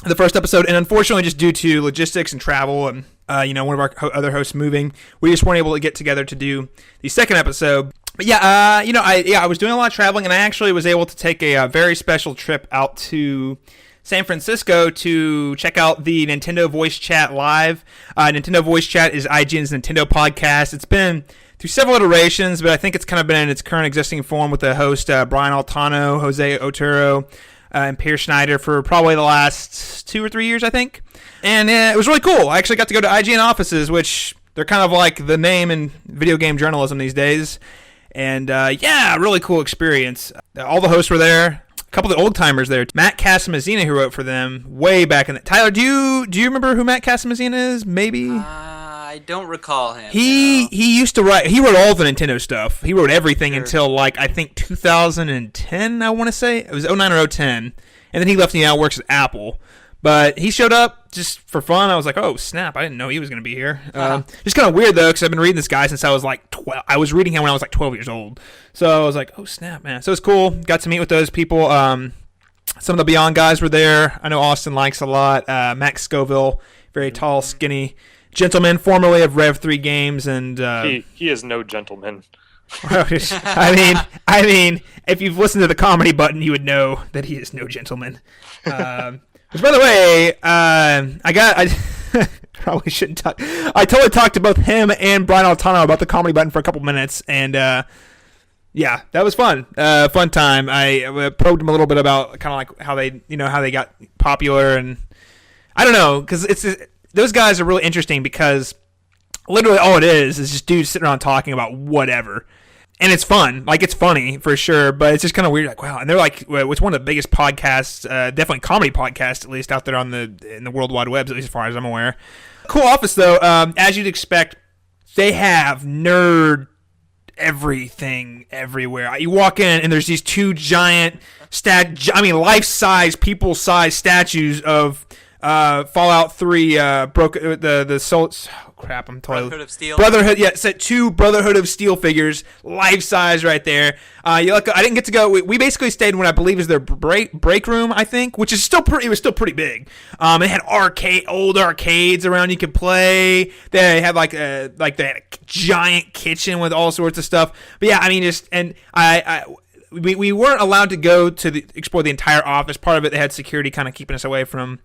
The first episode, and unfortunately, just due to logistics and travel, and one of our other hosts moving, we just weren't able to get together to do the second episode. But I was doing a lot of traveling, and I actually was able to take a very special trip out to San Francisco to check out the Nintendo Voice Chat Live. Nintendo Voice Chat is IGN's Nintendo podcast. It's been through several iterations, but I think it's kind of been in its current existing form with the host Brian Altano, Jose Otero, and Pierre Schneider for probably the last 2 or 3 years, I think. And it was really cool. I actually got to go to IGN offices, which they're kind of like the name in video game journalism these days. And really cool experience. All the hosts were there. A couple of the old timers there. Matt Casamazzina, who wrote for them way back in the... Tyler, do you remember who Matt Casamazzina is? Maybe? I don't recall him. He used to write... He wrote all the Nintendo stuff. He wrote everything until, I think 2010, I want to say. It was 09 or 010. and then he left and now works at Apple. But he showed up just for fun. I was like, oh, snap. I didn't know he was going to be here. Just kind of weird, though, because I've been reading this guy since I was like 12. I was reading him when I was like 12 years old. So I was like, oh, snap, man. So it's cool. Got to meet with those people. Some of the Beyond guys were there. I know Austin likes a lot. Max Scoville, very tall, skinny gentleman, formerly of Rev 3 Games. And he is no gentleman. I mean, if you've listened to the comedy button, you would know that he is no gentleman. Which, by the way, I probably shouldn't talk. I totally talked to both him and Brian Altano about the comedy button for a couple minutes, and yeah, that was fun. Fun time. I probed him a little bit about kind of like how they got popular, and I don't know, because those guys are really interesting because literally all it is just dudes sitting around talking about whatever. And it's fun. Like, it's funny, for sure, but it's just kind of weird. Like, wow. And they're like, it's one of the biggest podcasts, definitely comedy podcasts, at least, out there in the World Wide Web, at least as far as I'm aware. Cool office, though. As you'd expect, they have nerd everything everywhere. You walk in, and there's these two giant, life-size, people-size statues of Fallout 3 the soul. Oh, crap, I'm totally Brotherhood of Steel. Brotherhood, yeah, set two Brotherhood of Steel figures, life size right there. I didn't get to go. We basically stayed in what I believe is their break room, I think, which is still pretty. It was still pretty big. It had old arcades around you could play. They had they had a giant kitchen with all sorts of stuff. But yeah, I mean, we weren't allowed to go to explore the entire office. Part of it, they had security kind of keeping us away from,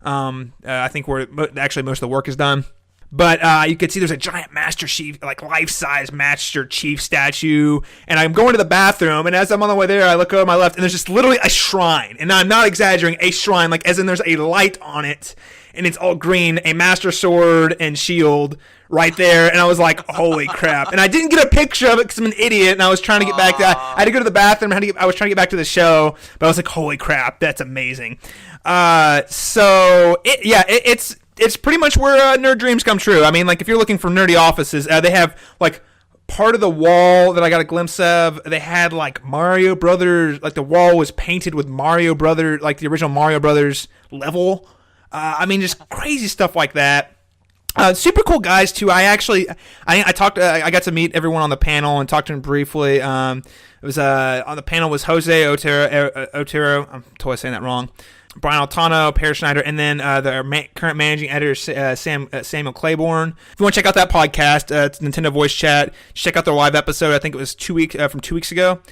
I think, where actually most of the work is done. But you could see there's a giant Master Chief, like life-size Master Chief statue. And I'm going to the bathroom, and as I'm on the way there, I look over my left, and there's just literally a shrine. And I'm not exaggerating, a shrine, like as in there's a light on it, and it's all green, a Master Sword and shield right there. And I was like, holy crap. And I didn't get a picture of it because I'm an idiot, and I was trying to get back to I had to go to the bathroom. I was trying to get back to the show, but I was like, holy crap, that's amazing. It's pretty much where nerd dreams come true. I mean, like, if you're looking for nerdy offices, they have, like, part of the wall that I got a glimpse of, they had, like, Mario Brothers, like, the wall was painted with Mario Brothers, like, the original Mario Brothers level. I mean, just crazy stuff like that. Super cool guys, too. I got to meet everyone on the panel and talk to them briefly. It was, on the panel was Jose Otero, I'm totally saying that wrong, Brian Altano, Per Schneider, and then the current managing editor, Samuel Claiborne. If you want to check out that podcast, it's Nintendo Voice Chat. Check out their live episode. I think it was 2 weeks ago.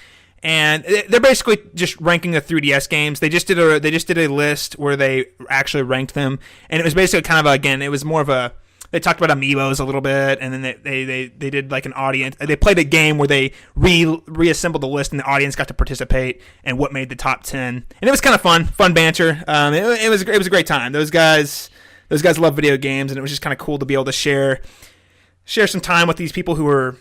And they're basically just ranking the 3DS games. They just did a list where they actually ranked them, and it was basically kind of it was more of a. They talked about amiibos a little bit, and then they did like an audience. They played a game where they reassembled the list, and the audience got to participate and what made the top 10. And it was kind of fun banter. It was a great time. Those guys love video games, and it was just kind of cool to be able to share some time with these people who are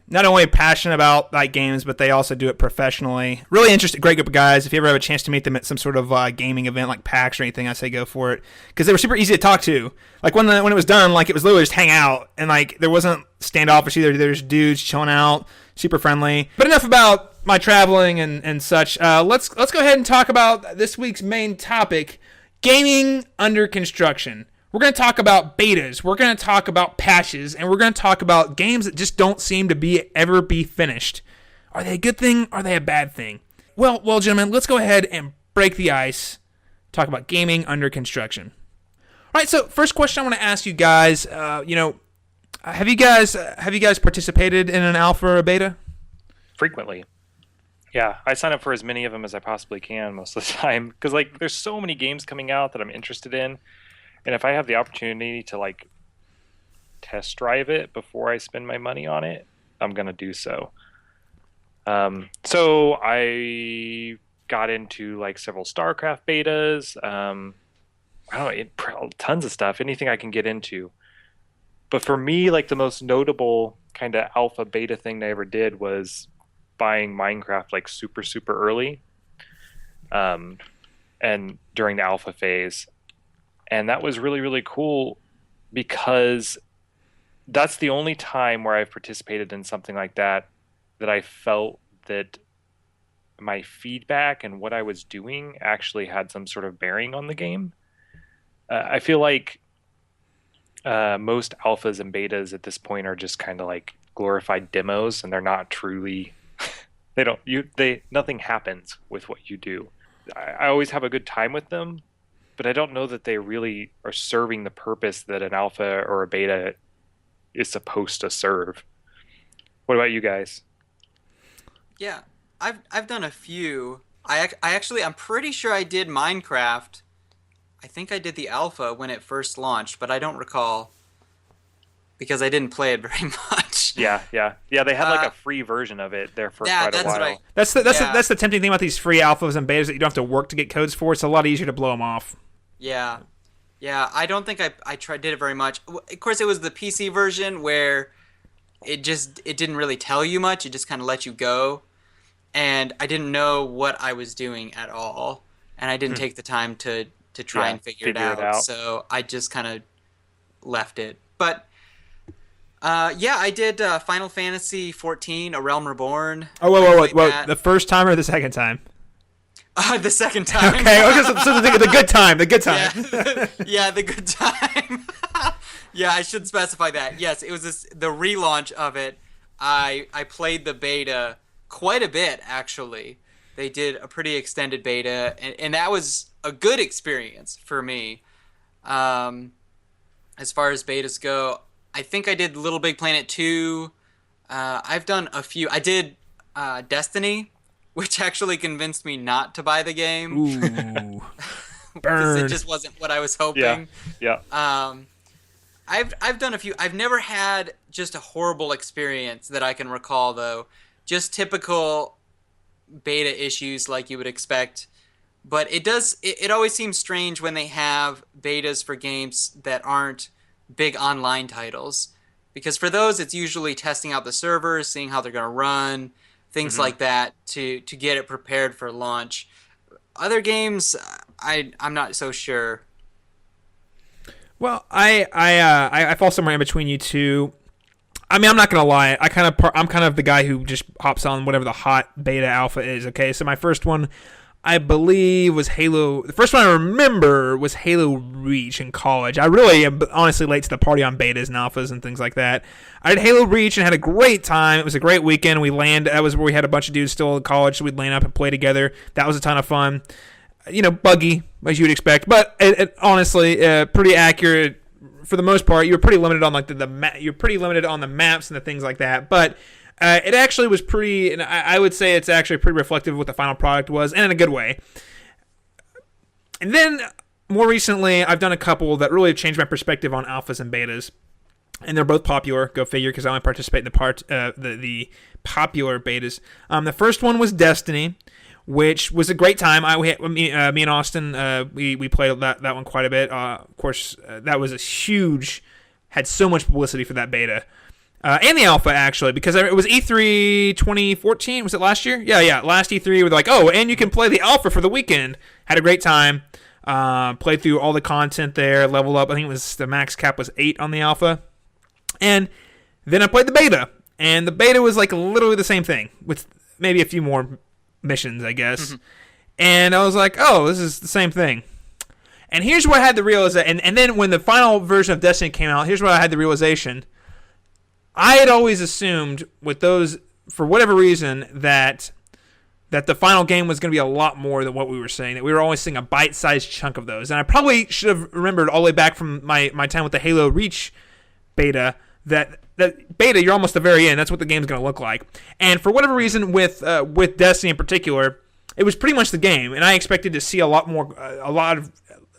not only passionate about like games, but they also do it professionally. Really interesting, great group of guys. If you ever have a chance to meet them at some sort of gaming event like PAX or anything, I say go for it, because they were super easy to talk to. Like when it was done, like it was literally just hang out, and like there wasn't standoffish either. There's dudes chilling out, super friendly. But enough about my traveling and such. Let's go ahead and talk about this week's main topic: gaming under construction. We're going to talk about betas, we're going to talk about patches, and we're going to talk about games that just don't seem to ever be finished. Are they a good thing? Are they a bad thing? Well, gentlemen, let's go ahead and break the ice. Talk about gaming under construction. All right, so first question I want to ask you guys, have you guys participated in an alpha or a beta? Frequently. Yeah, I sign up for as many of them as I possibly can most of the time, because like there's so many games coming out that I'm interested in. And if I have the opportunity to like test drive it before I spend my money on it, I'm going to do so. So I got into like several StarCraft betas. Tons of stuff, anything I can get into. But for me, like the most notable kind of alpha beta thing I ever did was buying Minecraft like super, super early. And during the alpha phase. And that was really, really cool because that's the only time where I've participated in something like that I felt that my feedback and what I was doing actually had some sort of bearing on the game. I feel like most alphas and betas at this point are just kind of like glorified demos, and they're not truly. Nothing happens with what you do. I always have a good time with them, but I don't know that they really are serving the purpose that an alpha or a beta is supposed to serve. What about you guys? Yeah, I've done a few. I'm pretty sure I did Minecraft. I think I did the alpha when it first launched, but I don't recall because I didn't play it very much. Yeah. They had like a free version of it there for quite a while. Right. That's the tempting thing about these free alphas and betas that you don't have to work to get codes for. It's a lot easier to blow them off. Yeah. I don't think I did it very much. Of course, it was the PC version where it didn't really tell you much. It just kind of let you go, and I didn't know what I was doing at all, and I didn't take the time to try and figure it out. So I just kind of left it. But I did Final Fantasy 14, A Realm Reborn. Oh, whoa. The first time or the second time? The second time. Okay, so the good time. The good time. Yeah, the good time. Yeah, I should specify that. Yes, it was the relaunch of it. I played the beta quite a bit, actually. They did a pretty extended beta, and that was a good experience for me. As far as betas go, I think I did Little Big Planet 2. I've done a few. I did Destiny, which actually convinced me not to buy the game. Ooh. Because it just wasn't what I was hoping. Yeah. I've done a few. I've never had just a horrible experience that I can recall, though. Just typical beta issues like you would expect. But it always seems strange when they have betas for games that aren't big online titles. Because for those, it's usually testing out the servers, seeing how they're going to run, things like that to get it prepared for launch. Other games, I'm not so sure. Well, I fall somewhere in between you two. I mean, I'm not gonna lie. I'm kind of the guy who just hops on whatever the hot beta alpha is. Okay, so my first one, I believe, was Halo. The first one I remember was Halo Reach in college. I really am honestly late to the party on betas and alphas and things like that. I did Halo Reach and had a great time. It was a great weekend. That was where we had a bunch of dudes still in college, so we'd land up and play together. That was a ton of fun. Buggy, as you would expect, but it honestly, pretty accurate for the most part. You were pretty limited on you're pretty limited on the maps and the things like that, but it actually was pretty, and I would say it's actually pretty reflective of what the final product was, and in a good way. And then, more recently, I've done a couple that really have changed my perspective on alphas and betas, and they're both popular, go figure, because I only participate in the popular betas. The first one was Destiny, which was a great time. Me and Austin, we played that one quite a bit. Of course, that was had so much publicity for that beta. And the alpha, actually, because it was E3 2014. Was it last year? Yeah, last E3. We're like, and you can play the alpha for the weekend. Had a great time. Played through all the content there, leveled up. I think it was the max cap was 8 on the alpha. And then I played the beta. And the beta was like literally the same thing, with maybe a few more missions, I guess. Mm-hmm. And I was like, this is the same thing. And here's where I had the realization. And then when the final version of Destiny came out, here's where I had the realization. I had always assumed with those, for whatever reason, that the final game was going to be a lot more than what we were saying, that we were only seeing a bite-sized chunk of those. And I probably should have remembered all the way back from my time with the Halo Reach beta that beta, you're almost the very end. That's what the game's going to look like. And for whatever reason, with Destiny in particular, it was pretty much the game. And I expected to see a lot of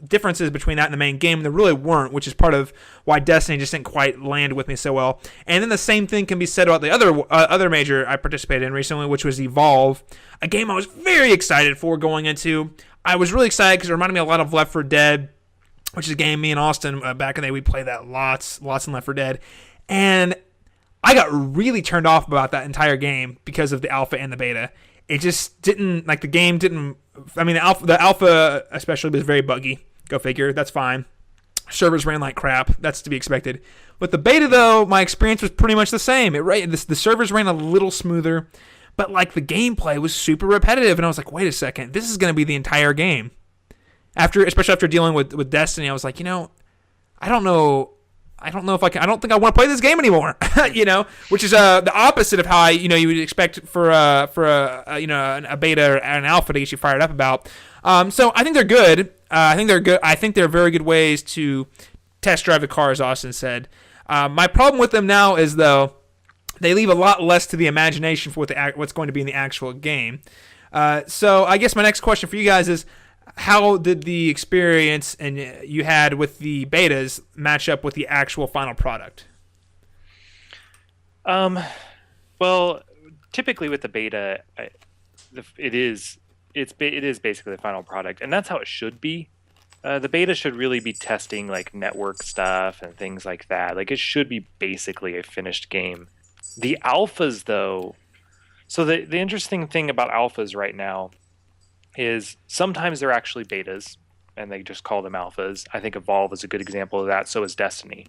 differences between that and the main game. There really weren't, which is part of why Destiny just didn't quite land with me so well. And then the same thing can be said about the other major I participated in recently, which was Evolve, a game I was very excited for going into. I was really excited because it reminded me a lot of Left 4 Dead, which is a game me and Austin back in the day, we played that lots in Left 4 Dead. And I got really turned off about that entire game because of the alpha and the beta. It just didn't, the game didn't, the alpha especially was very buggy. Go figure, that's fine. Servers ran like crap, that's to be expected. With the beta, though, my experience was pretty much the same. The servers ran a little smoother, but like the gameplay was super repetitive, and I was like, wait a second, this is going to be the entire game. Especially after dealing with Destiny, I was like, I don't know if I can. I don't think I want to play this game anymore. Which is the opposite of how you would expect for a beta or an alpha to get you fired up about. So I think they're good. I think they're good. I think they're very good ways to test drive the car, as Austin said. My problem with them now is though they leave a lot less to the imagination for what's going to be in the actual game. So I guess my next question for you guys is, how did the experience you had with the betas match up with the actual final product? Well, typically with the beta, it is basically the final product, and that's how it should be. The beta should really be testing like network stuff and things like that. Like it should be basically a finished game. The alphas, though, so the interesting thing about alphas right now is sometimes they're actually betas, and they just call them alphas. I think Evolve is a good example of that. So is Destiny.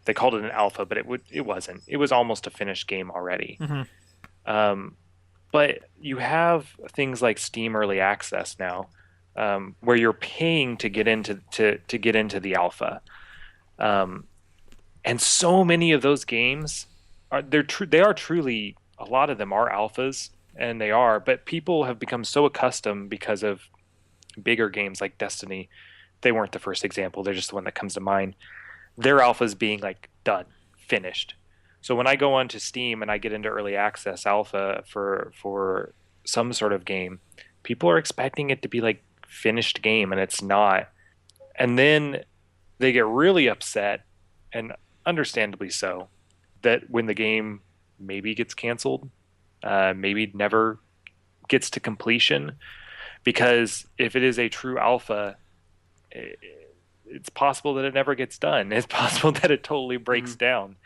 They called it an alpha, but it wasn't. It was almost a finished game already. Mm-hmm. But you have things like Steam Early Access now, where you're paying to get into the alpha, and so many of those games they are truly, a lot of them are alphas. And they are, but people have become so accustomed because of bigger games like Destiny. They weren't the first example. They're just the one that comes to mind. Their alphas being like done, finished. So when I go onto Steam and I get into early access alpha for some sort of game, people are expecting it to be like finished game, and it's not. And then they get really upset, and understandably so, that when the game maybe gets canceled, maybe never gets to completion, because if it is a true alpha, it's possible that it never gets done. It's possible that it totally breaks down.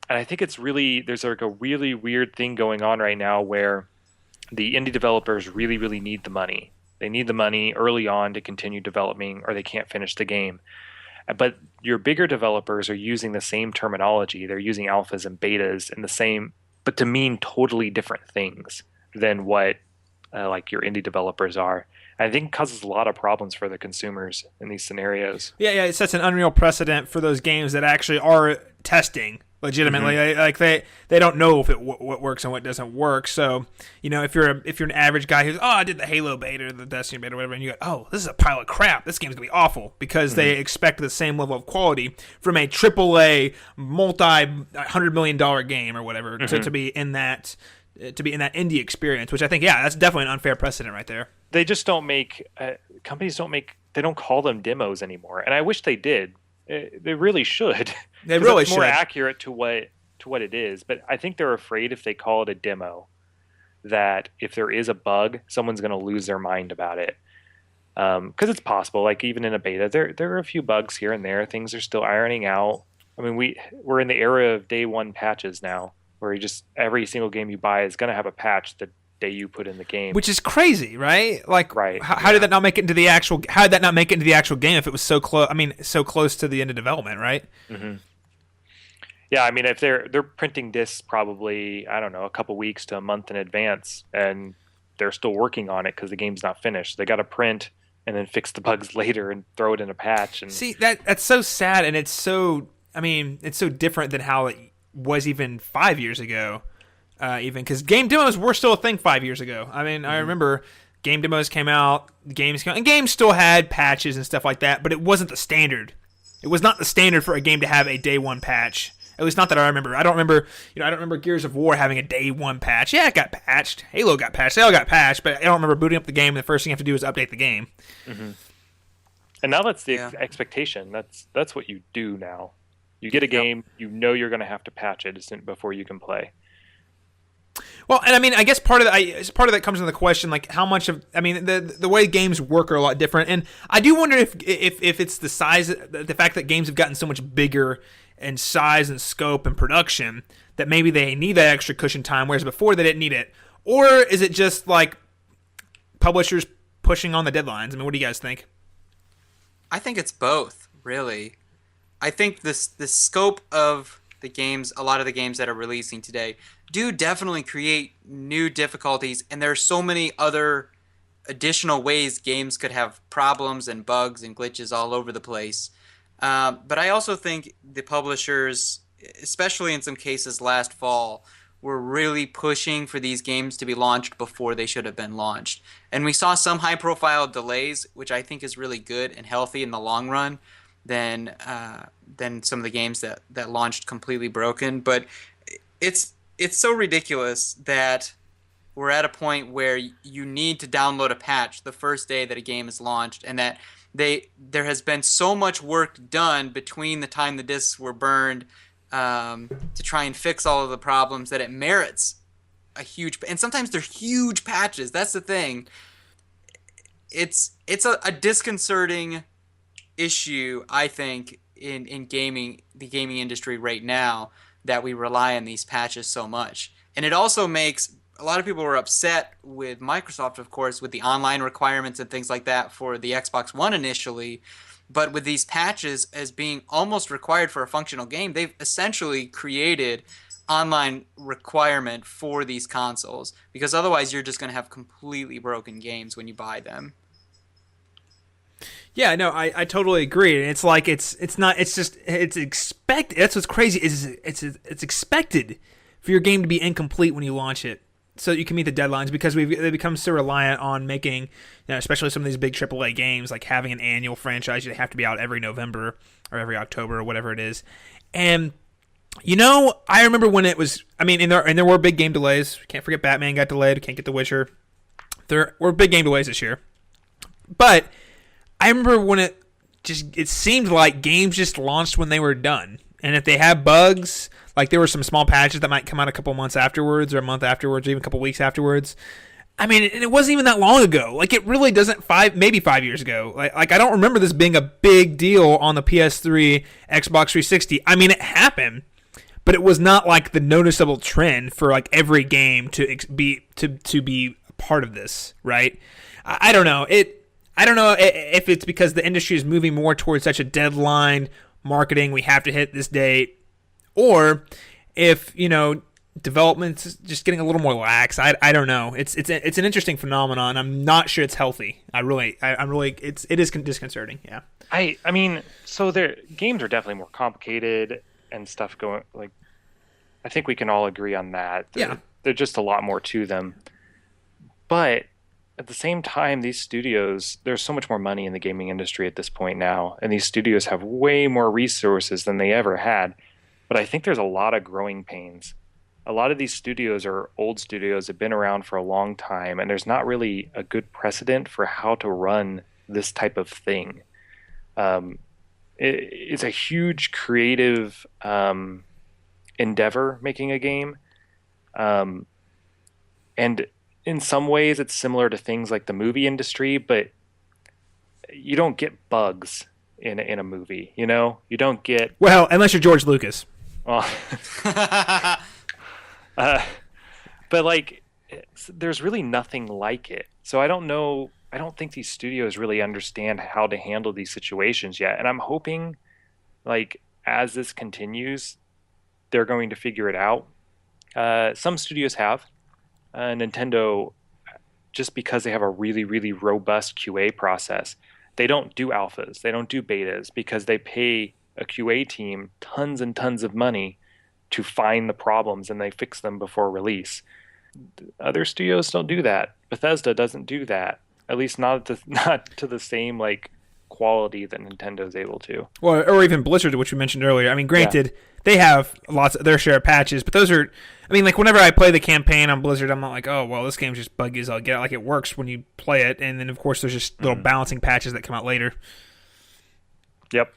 And I think there's like a really weird thing going on right now where the indie developers really, really need the money. They need the money early on to continue developing, or they can't finish the game. But your bigger developers are using the same terminology. They're using alphas and betas and the same, but to mean totally different things than what like your indie developers are. I think it causes a lot of problems for the consumers in these scenarios. Yeah, it sets an unreal precedent for those games that actually are testing legitimately. Mm-hmm. Like they don't know if what works and what doesn't work. So if you're an average guy who's I did the Halo beta or the Destiny beta or whatever, and you go, this is a pile of crap, this game's gonna be awful, because they expect the same level of quality from a AAA multi-$100 million game or whatever to be in that indie experience, which I think that's definitely an unfair precedent right there. They just don't make companies they don't call them demos anymore, and I wish they did. They really should. They really should. More accurate to what it is. But I think they're afraid if they call it a demo, that if there is a bug, someone's going to lose their mind about it. Because it's possible. Like even in a beta, there are a few bugs here and there. Things are still ironing out. I mean, we're in the era of day one patches now, where every single game you buy is going to have a patch the day you put in the game, which is crazy, right? Like, right? How did that not make it into the actual? How did that not make it into the actual game if it was so close? I mean, so close to the end of development, right? Mm-hmm. Yeah, I mean, if they're printing discs probably, I don't know, a couple weeks to a month in advance, and they're still working on it because the game's not finished. They got to print and then fix the bugs later and throw it in a patch. And see, that's so sad, and it's so different than how it was even 5 years ago. Even because game demos were still a thing 5 years ago. I mean, I remember game demos came out, and games still had patches and stuff like that, but it wasn't the standard. It was not the standard for a game to have a day one patch. At least not that I remember. I don't remember Gears of War having a day one patch. Yeah, it got patched. Halo got patched. They all got patched, but I don't remember booting up the game and the first thing you have to do is update the game. Mm-hmm. And now that's the expectation. That's what you do now. You get a game, you're going to have to patch it before you can play. Well, and I mean, I guess part of that comes into the question, like how much of, I mean, the way games work are a lot different, and I do wonder if it's the size, the fact that games have gotten so much bigger in size and scope and production that maybe they need that extra cushion time, whereas before they didn't need it, or is it just like publishers pushing on the deadlines? I mean, what do you guys think? I think it's both, really. I think the scope of a lot of the games that are releasing today do definitely create new difficulties, and there are so many other additional ways games could have problems and bugs and glitches all over the place. But I also think the publishers, especially in some cases last fall, were really pushing for these games to be launched before they should have been launched. And we saw some high-profile delays, which I think is really good and healthy in the long run than some of the games that launched completely broken. But it's so ridiculous that we're at a point where you need to download a patch the first day that a game is launched, and that there has been so much work done between the time the discs were burned to try and fix all of the problems that it merits a huge, and sometimes they're huge patches. That's the thing. It's a disconcerting issue, I think, in gaming, the gaming industry right now, that we rely on these patches so much. And it also makes a lot of people were upset with Microsoft, of course, with the online requirements and things like that for the Xbox One initially. But with these patches as being almost required for a functional game, they've essentially created online requirement for these consoles, because otherwise you're just going to have completely broken games when you buy them. Yeah, no, I totally agree. And it's like it's expected. That's what's crazy is it's expected for your game to be incomplete when you launch it, so that you can meet the deadlines, because they become so reliant on making, especially some of these big AAA games, like having an annual franchise. They have to be out every November or every October or whatever it is. And I remember when it was. I mean, and there were big game delays. Can't forget Batman got delayed. Can't get The Witcher. There were big game delays this year, but I remember when it seemed like games just launched when they were done. And if they had bugs, like there were some small patches that might come out a couple months afterwards, or a month afterwards, or even a couple weeks afterwards. I mean, and it wasn't even that long ago. Like, it really doesn't, maybe 5 years ago. Like I don't remember this being a big deal on the PS3, Xbox 360. I mean, it happened, but it was not like the noticeable trend for like every game to be a part of this, right? I don't know. I don't know if it's because the industry is moving more towards such a deadline marketing, we have to hit this date, or if development's just getting a little more lax. I don't know. It's an interesting phenomenon. I'm not sure it's healthy. I'm really it is disconcerting. Yeah. I mean, so their games are definitely more complicated and stuff going. Like, I think we can all agree on that. They're just a lot more to them, but at the same time, these studios, there's so much more money in the gaming industry at this point now, and these studios have way more resources than they ever had. But I think there's a lot of growing pains. A lot of these studios are old studios that have been around for a long time, and there's not really a good precedent for how to run this type of thing. It's a huge creative endeavor making a game. And in some ways, it's similar to things like the movie industry, but you don't get bugs in a movie. You don't get, well, unless you're George Lucas. Well, but like, there's really nothing like it. So I don't know. I don't think these studios really understand how to handle these situations yet. And I'm hoping, like, as this continues, they're going to figure it out. Some studios have. Nintendo, just because they have a really, really robust QA process, they don't do alphas, they don't do betas, because they pay a QA team tons and tons of money to find the problems, and they fix them before release. Other studios don't do that. Bethesda doesn't do that, at least not to the same like quality that Nintendo's able to. Well, or even Blizzard, which we mentioned earlier. I mean, granted, they have lots of their share of patches, but those are, I mean, like whenever I play the campaign on Blizzard, I'm not like, oh, well, this game's just buggy as I'll get. Like, it works when you play it, and then of course there's just little balancing patches that come out later. Yep.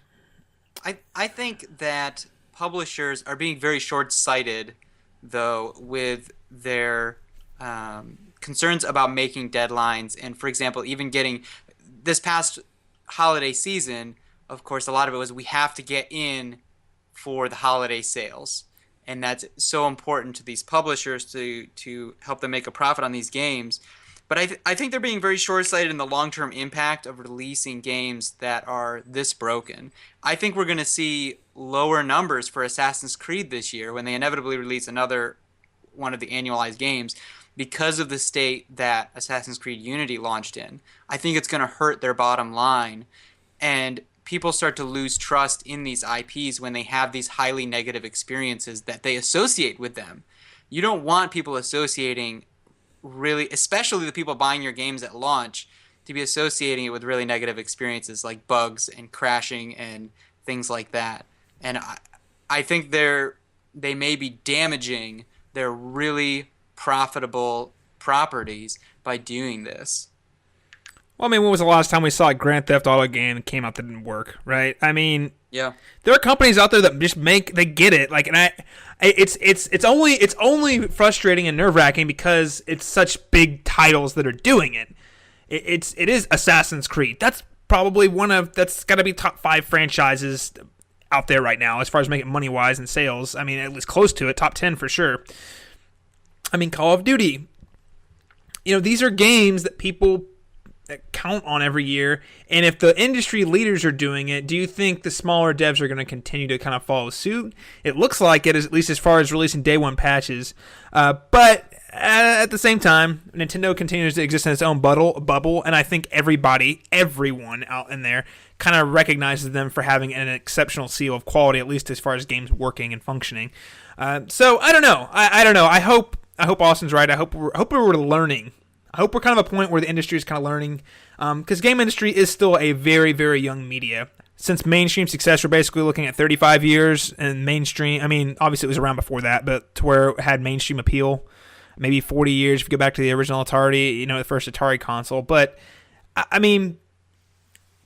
I think that publishers are being very short-sighted, though, with their concerns about making deadlines. And, for example, even getting this past holiday season, of course, a lot of it was we have to get in for the holiday sales. And that's so important to these publishers to help them make a profit on these games. But I think they're being very short-sighted in the long-term impact of releasing games that are this broken. I think we're going to see lower numbers for Assassin's Creed this year when they inevitably release another one of the annualized games because of the state that Assassin's Creed Unity launched in. I think it's going to hurt their bottom line, and people start to lose trust in these IPs when they have these highly negative experiences that they associate with them. You don't want people associating really, especially the people buying your games at launch, to be associating it with really negative experiences like bugs and crashing and things like that. And I think they may be damaging their really profitable properties by doing this. Well, I mean, when was the last time we saw a Grand Theft Auto game that came out that didn't work, right? I mean, yeah, there are companies out there that just they get it. Like, and it's only frustrating and nerve-wracking because it's such big titles that are doing it. It is Assassin's Creed. That's probably that's got to be top 5 franchises out there right now as far as making money-wise and sales. I mean, at least close to it, top 10 for sure. I mean, Call of Duty. You know, these are games that people count on every year, and if the industry leaders are doing it, do you think the smaller devs are going to continue to kind of follow suit? It looks like it, at least as far as releasing day one patches. But at the same time, Nintendo continues to exist in its own bubble, and I think everyone out in there kind of recognizes them for having an exceptional seal of quality, at least as far as games working and functioning. So I don't know. I don't know. I hope Austin's right. I hope we're learning. I hope we're kind of a point where the industry is kind of learning, because game industry is still a very, very young media. Since mainstream success, we're basically looking at 35 years, and mainstream, I mean, obviously it was around before that, but to where it had mainstream appeal, maybe 40 years if you go back to the original Atari, the first Atari console. But, I mean,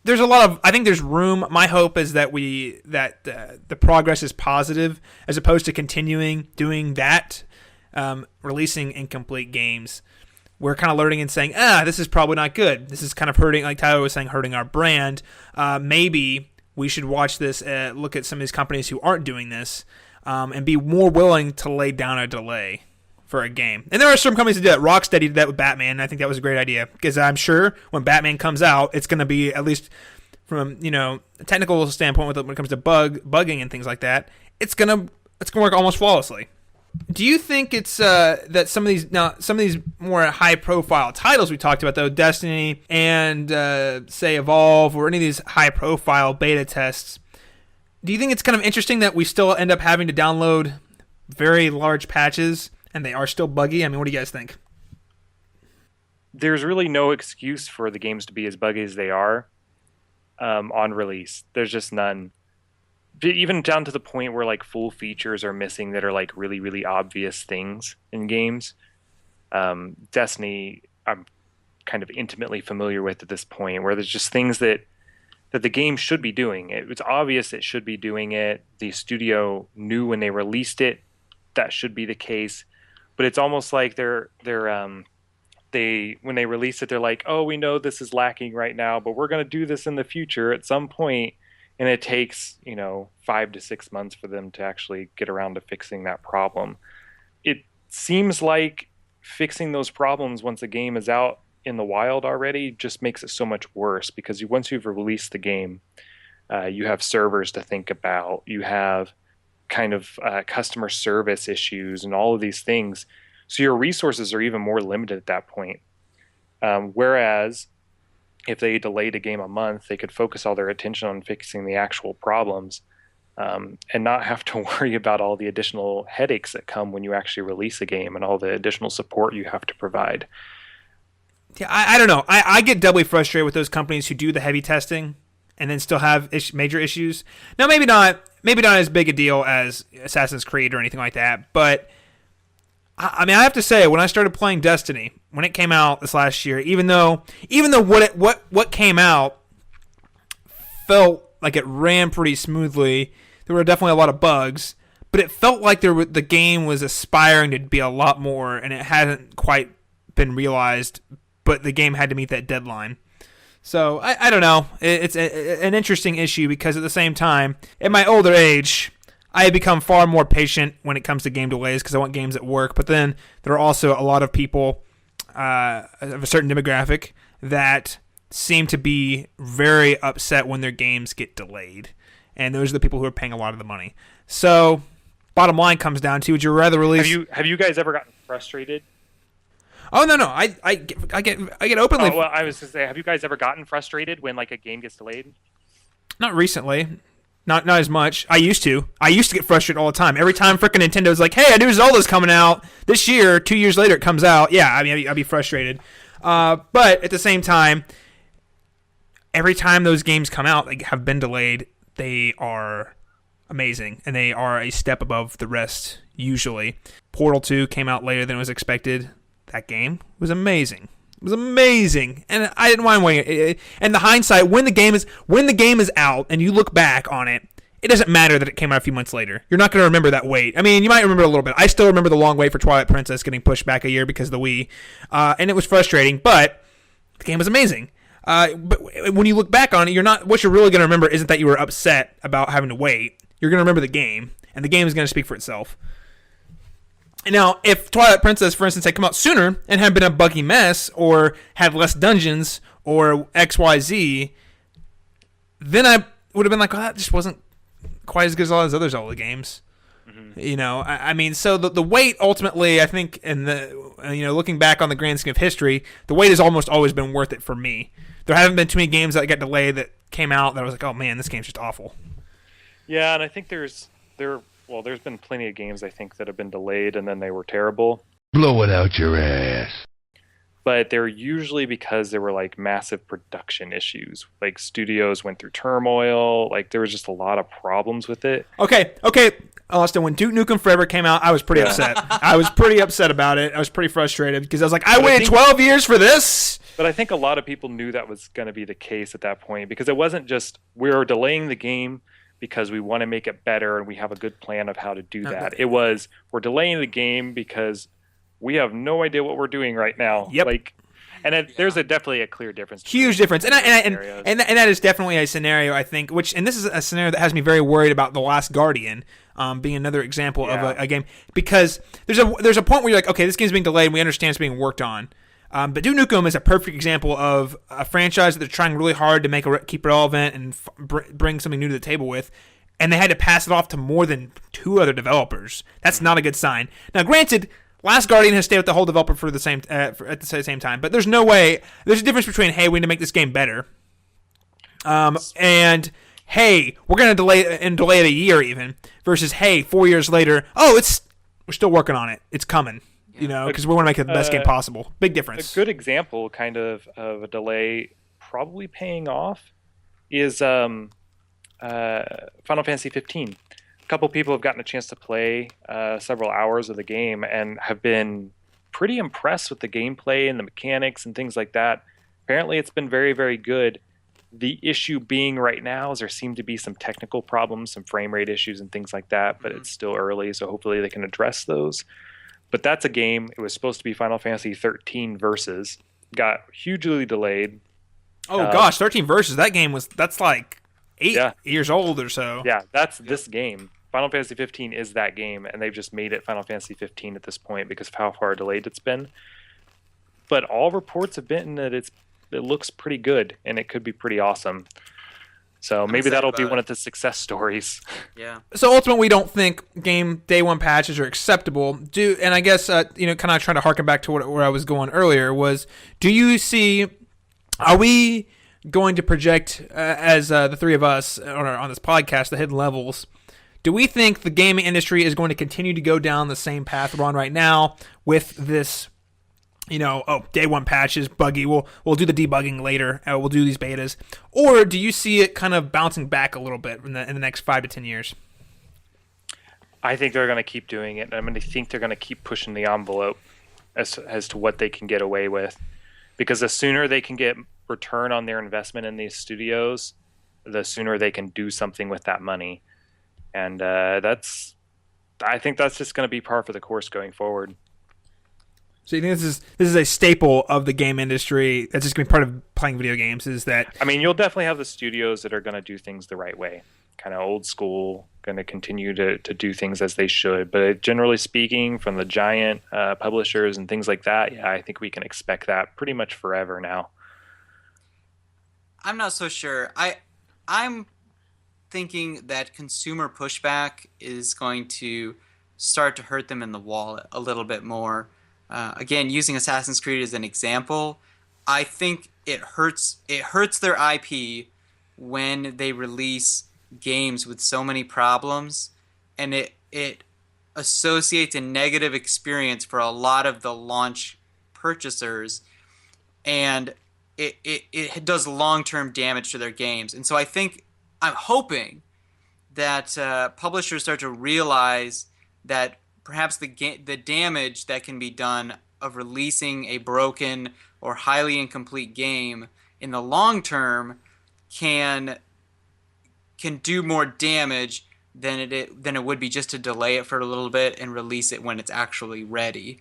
there's a lot of, I think there's room. My hope is that the progress is positive, as opposed to continuing doing that, releasing incomplete games. We're kind of learning and saying, this is probably not good. This is kind of hurting, like Tyler was saying, hurting our brand. Maybe we should watch this, look at some of these companies who aren't doing this, and be more willing to lay down a delay for a game. And there are some companies that do that. Rocksteady did that with Batman, and I think that was a great idea, because I'm sure when Batman comes out, it's going to be, at least from a technical standpoint when it comes to bugging and things like that, it's going to work almost flawlessly. Do you think it's that some of these more high-profile titles we talked about, though, Destiny and say Evolve, or any of these high-profile beta tests, do you think it's kind of interesting that we still end up having to download very large patches and they are still buggy? I mean, what do you guys think? There's really no excuse for the games to be as buggy as they are on release. There's just none. Even down to the point where like full features are missing that are like really, really obvious things in games. Destiny, I'm kind of intimately familiar with at this point, where there's just things that the game should be doing. It's obvious it should be doing it. The studio knew when they released it that should be the case, but it's almost like when they release it, they're like, oh, we know this is lacking right now, but we're going to do this in the future at some point. And it takes, 5 to 6 months for them to actually get around to fixing that problem. It seems like fixing those problems once a game is out in the wild already just makes it so much worse, because once you've released the game, you have servers to think about. You have kind of customer service issues and all of these things. So your resources are even more limited at that point. Whereas if they delayed a game a month, they could focus all their attention on fixing the actual problems, and not have to worry about all the additional headaches that come when you actually release a game and all the additional support you have to provide. Yeah, I don't know. I get doubly frustrated with those companies who do the heavy testing and then still have major issues. Now, maybe not as big a deal as Assassin's Creed or anything like that, but I mean, I have to say, when I started playing Destiny, when it came out this last year, even though what came out felt like it ran pretty smoothly, there were definitely a lot of bugs, but it felt like the game was aspiring to be a lot more, and it hadn't quite been realized, but the game had to meet that deadline. So, I don't know. It's an interesting issue, because at the same time, at my older age, I have become far more patient when it comes to game delays, because I want games that work. But then there are also a lot of people of a certain demographic that seem to be very upset when their games get delayed. and those are the people who are paying a lot of the money. So, bottom line comes down to: would you rather release? Have you guys ever gotten frustrated? Oh no, I get openly. Oh, well, I was to say, have you guys ever gotten frustrated when like a game gets delayed? Not recently. Not as much. I used to get frustrated all the time. Every time frickin' Nintendo's like, "Hey, a new Zelda's coming out this year." 2 years later, it comes out. Yeah, I mean, I'd be frustrated. But at the same time, every time those games come out, like, have been delayed, they are amazing, and they are a step above the rest. Usually, Portal 2 came out later than was expected. That game was amazing. It was amazing, and I didn't mind waiting. And the hindsight, when the game is out, and you look back on it, it doesn't matter that it came out a few months later. You're not going to remember that wait. I mean, you might remember a little bit. I still remember the long wait for Twilight Princess getting pushed back a year because of the Wii, and it was frustrating. But the game was amazing. But when you look back on it, what you're really going to remember isn't that you were upset about having to wait. You're going to remember the game, and the game is going to speak for itself. Now, if Twilight Princess, for instance, had come out sooner and had been a buggy mess or had less dungeons or XYZ, then I would have been like, well, that just wasn't quite as good as all those other Zelda games. Mm-hmm. You know, I mean, so the wait ultimately, I think, looking back on the grand scheme of history, the wait has almost always been worth it for me. There haven't been too many games that got delayed that came out that I was like, oh man, this game's just awful. Yeah, and I think there's been plenty of games, I think, that have been delayed and then they were terrible. Blow it out your ass. But they're usually because there were, like, massive production issues. Like, studios went through turmoil. Like, there was just a lot of problems with it. Okay. Austin, when Duke Nukem Forever came out, I was pretty upset. I was pretty upset about it. I was pretty frustrated because I was like, I waited 12 years for this. But I think a lot of people knew that was going to be the case at that point because it wasn't just we're delaying the game because we want to make it better and we have a good plan of how to do that. It was we're delaying the game because we have no idea what we're doing right now. Yep. There's definitely a clear difference. Huge difference. And that is definitely a scenario, I think, and this is a scenario that has me very worried about The Last Guardian being another example of a game. Because there's a point where you're like, okay, this game's being delayed and we understand it's being worked on. But Duke Nukem is a perfect example of a franchise that they're trying really hard to keep relevant and bring something new to the table with, and they had to pass it off to more than 2 other developers. That's not a good sign. Now, granted, Last Guardian has stayed with the whole developer for the same at the same time, but there's no way. There's a difference between, hey, we need to make this game better, and hey, we're going to delay it a year even, versus hey, 4 years later, we're still working on it. It's coming. You know, because we want to make it the best game possible. Big difference. A good example, kind of a delay probably paying off, is Final Fantasy 15. A couple people have gotten a chance to play several hours of the game and have been pretty impressed with the gameplay and the mechanics and things like that. Apparently, it's been very, very good. The issue being right now is there seem to be some technical problems, some frame rate issues and things like that, but it's still early, so hopefully they can address those. But that's a game. It was supposed to be Final Fantasy 13 Versus. Got hugely delayed. Oh gosh, 13 Versus. That's like 8 years old or so. Yeah, that's this game. Final Fantasy 15 is that game, and they've just made it Final Fantasy 15 at this point because of how far delayed it's been. But all reports have been that it looks pretty good, and it could be pretty awesome. So maybe that'll be one of the success stories. Yeah. So ultimately, we don't think game day one patches are acceptable. And I guess kind of trying to harken back to where I was going earlier was, do you see? Are we going to project as the three of us on this podcast, the hidden levels? Do we think the gaming industry is going to continue to go down the same path we're on right now with this? Day one patches, buggy. We'll do the debugging later. We'll do these betas. Or do you see it kind of bouncing back a little bit in the next 5 to 10 years? I think they're going to keep doing it. I think they're going to keep pushing the envelope as to what they can get away with. Because the sooner they can get return on their investment in these studios, the sooner they can do something with that money. And I think that's just going to be par for the course going forward. So you think this is a staple of the game industry that's just going to be part of playing video games? Is that? I mean, you'll definitely have the studios that are going to do things the right way, kind of old school, going to continue to do things as they should. But generally speaking, from the giant publishers and things like that, I think we can expect that pretty much forever now. I'm not so sure. I'm thinking that consumer pushback is going to start to hurt them in the wallet a little bit more. Again, using Assassin's Creed as an example, I think it hurts their IP when they release games with so many problems, and it associates a negative experience for a lot of the launch purchasers, and it does long-term damage to their games. And so I'm hoping that publishers start to realize that perhaps the damage that can be done of releasing a broken or highly incomplete game in the long term can do more damage than it would be just to delay it for a little bit and release it when it's actually ready.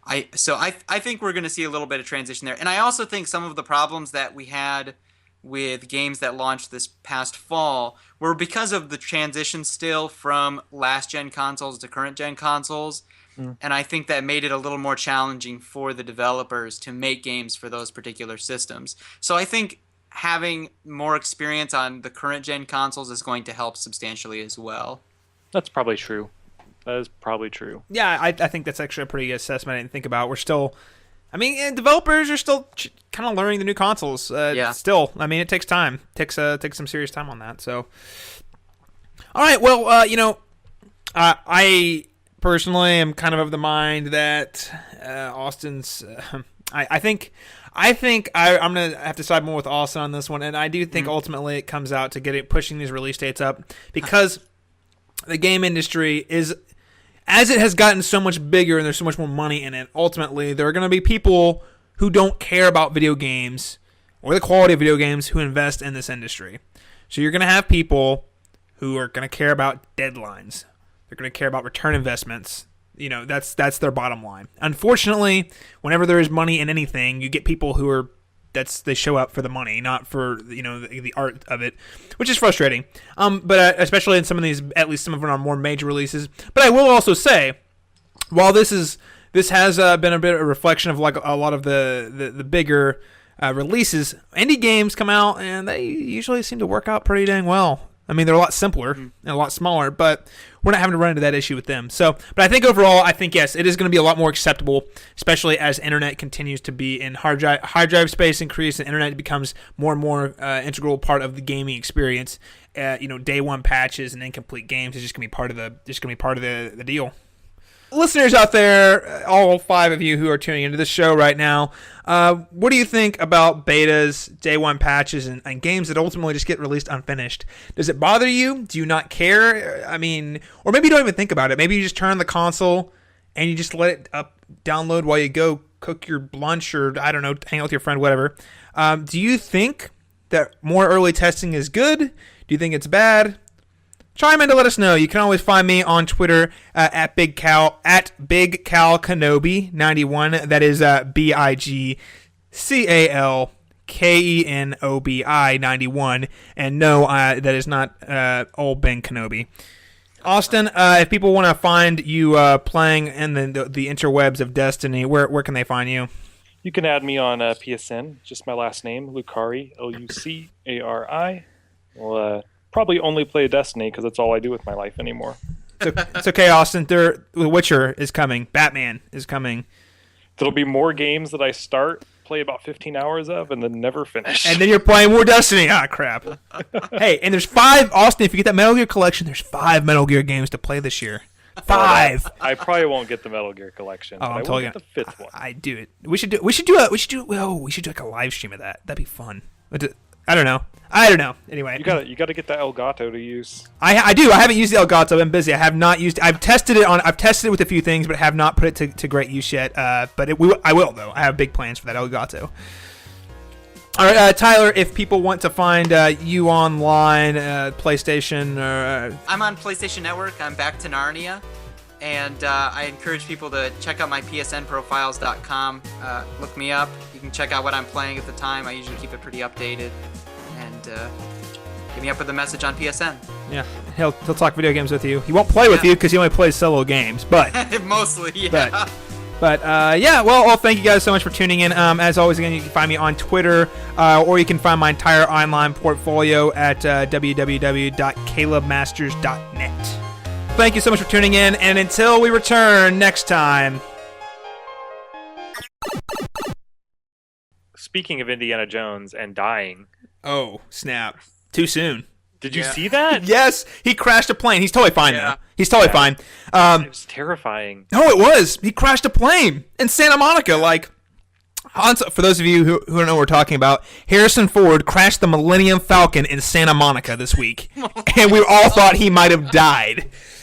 I think we're going to see a little bit of transition there. And I also think some of the problems that we had with games that launched this past fall were because of the transition still from last-gen consoles to current-gen consoles. And I think that made it a little more challenging for the developers to make games for those particular systems. So I think having more experience on the current-gen consoles is going to help substantially as well. That's probably true. That is probably true. Yeah, I think that's actually a pretty good assessment. I didn't think about. We're still... I mean, developers are still kind of learning the new consoles. Still, I mean, it takes time. Takes some serious time on that. So, all right. Well, I personally am kind of the mind that Austin's. I think I'm gonna have to side more with Austin on this one, and I do think ultimately it comes out to pushing these release dates up because the game industry is. As it has gotten so much bigger and there's so much more money in it, ultimately there are going to be people who don't care about video games or the quality of video games who invest in this industry. So you're going to have people who are going to care about deadlines. They're going to care about return investments. That's their bottom line. Unfortunately, whenever there is money in anything, you get people who are they show up for the money, not for the art of it, which is frustrating. But especially in some of these, at least some of them are more major releases. But I will also say, while this has been a bit of a reflection of like a lot of the bigger releases, indie games come out and they usually seem to work out pretty dang well. I mean, they're a lot simpler and a lot smaller, but we're not having to run into that issue with them. So, but I think overall, yes, it is going to be a lot more acceptable, especially as internet continues to be in hard drive space increase and internet becomes more and more integral part of the gaming experience. Day one patches and incomplete games is just going to be part of the deal. Listeners out there, all 5 of you who are tuning into this show right now, what do you think about betas, day one patches, and games that ultimately just get released unfinished? Does it bother you? Do you not care? I mean, or maybe you don't even think about it. Maybe you just turn on the console and you just let it download while you go cook your lunch or, I don't know, hang out with your friend, whatever. Do you think that more early testing is good? Do you think it's bad? Chime in to let us know. You can always find me on Twitter at Big Cal Kenobi 91. That is BIGCALKENOBI 91. And no, that is not old Ben Kenobi. Austin, if people want to find you playing in the interwebs of Destiny, where can they find you? You can add me on PSN, just my last name, Lucari, Lucari. Well, probably only play Destiny because that's all I do with my life anymore. It's okay, Austin. The Witcher is coming. Batman is coming. There'll be more games that I start, play about 15 hours of, and then never finish. And then you're playing more Destiny. Ah, crap. Hey, and there's 5, Austin, if you get that Metal Gear collection, there's 5 Metal Gear games to play this year. 5. I probably won't get the Metal Gear collection. Oh, I'm totally get the 5th one. I do it. We should do like a live stream of that. That'd be fun. I don't know. Anyway, you gotta get that Elgato to use. I do. I haven't used the Elgato. I've been busy. I have not used. I've tested it with a few things, but have not put it to great use yet. But I will though. I have big plans for that Elgato. All right, Tyler. If people want to find you online, PlayStation, I'm on PlayStation Network. I'm back to Narnia. And I encourage people to check out my psnprofiles.com. Look me up. You can check out what I'm playing at the time. I usually keep it pretty updated. And hit me up with a message on PSN. Yeah, he'll talk video games with you. He won't play with you because he only plays solo games, but mostly, yeah. But well, thank you guys so much for tuning in. As always, again, you can find me on Twitter, or you can find my entire online portfolio at www.calebmasters.net. Thank you so much for tuning in, and until we return next time. Speaking of Indiana Jones and dying. Oh, snap. Too soon. Did you see that? Yes, he crashed a plane. He's totally fine now. He's totally fine. It was terrifying. No, it was. He crashed a plane in Santa Monica. Like, for those of you who don't know what we're talking about, Harrison Ford crashed the Millennium Falcon in Santa Monica this week, and we all thought he might have died.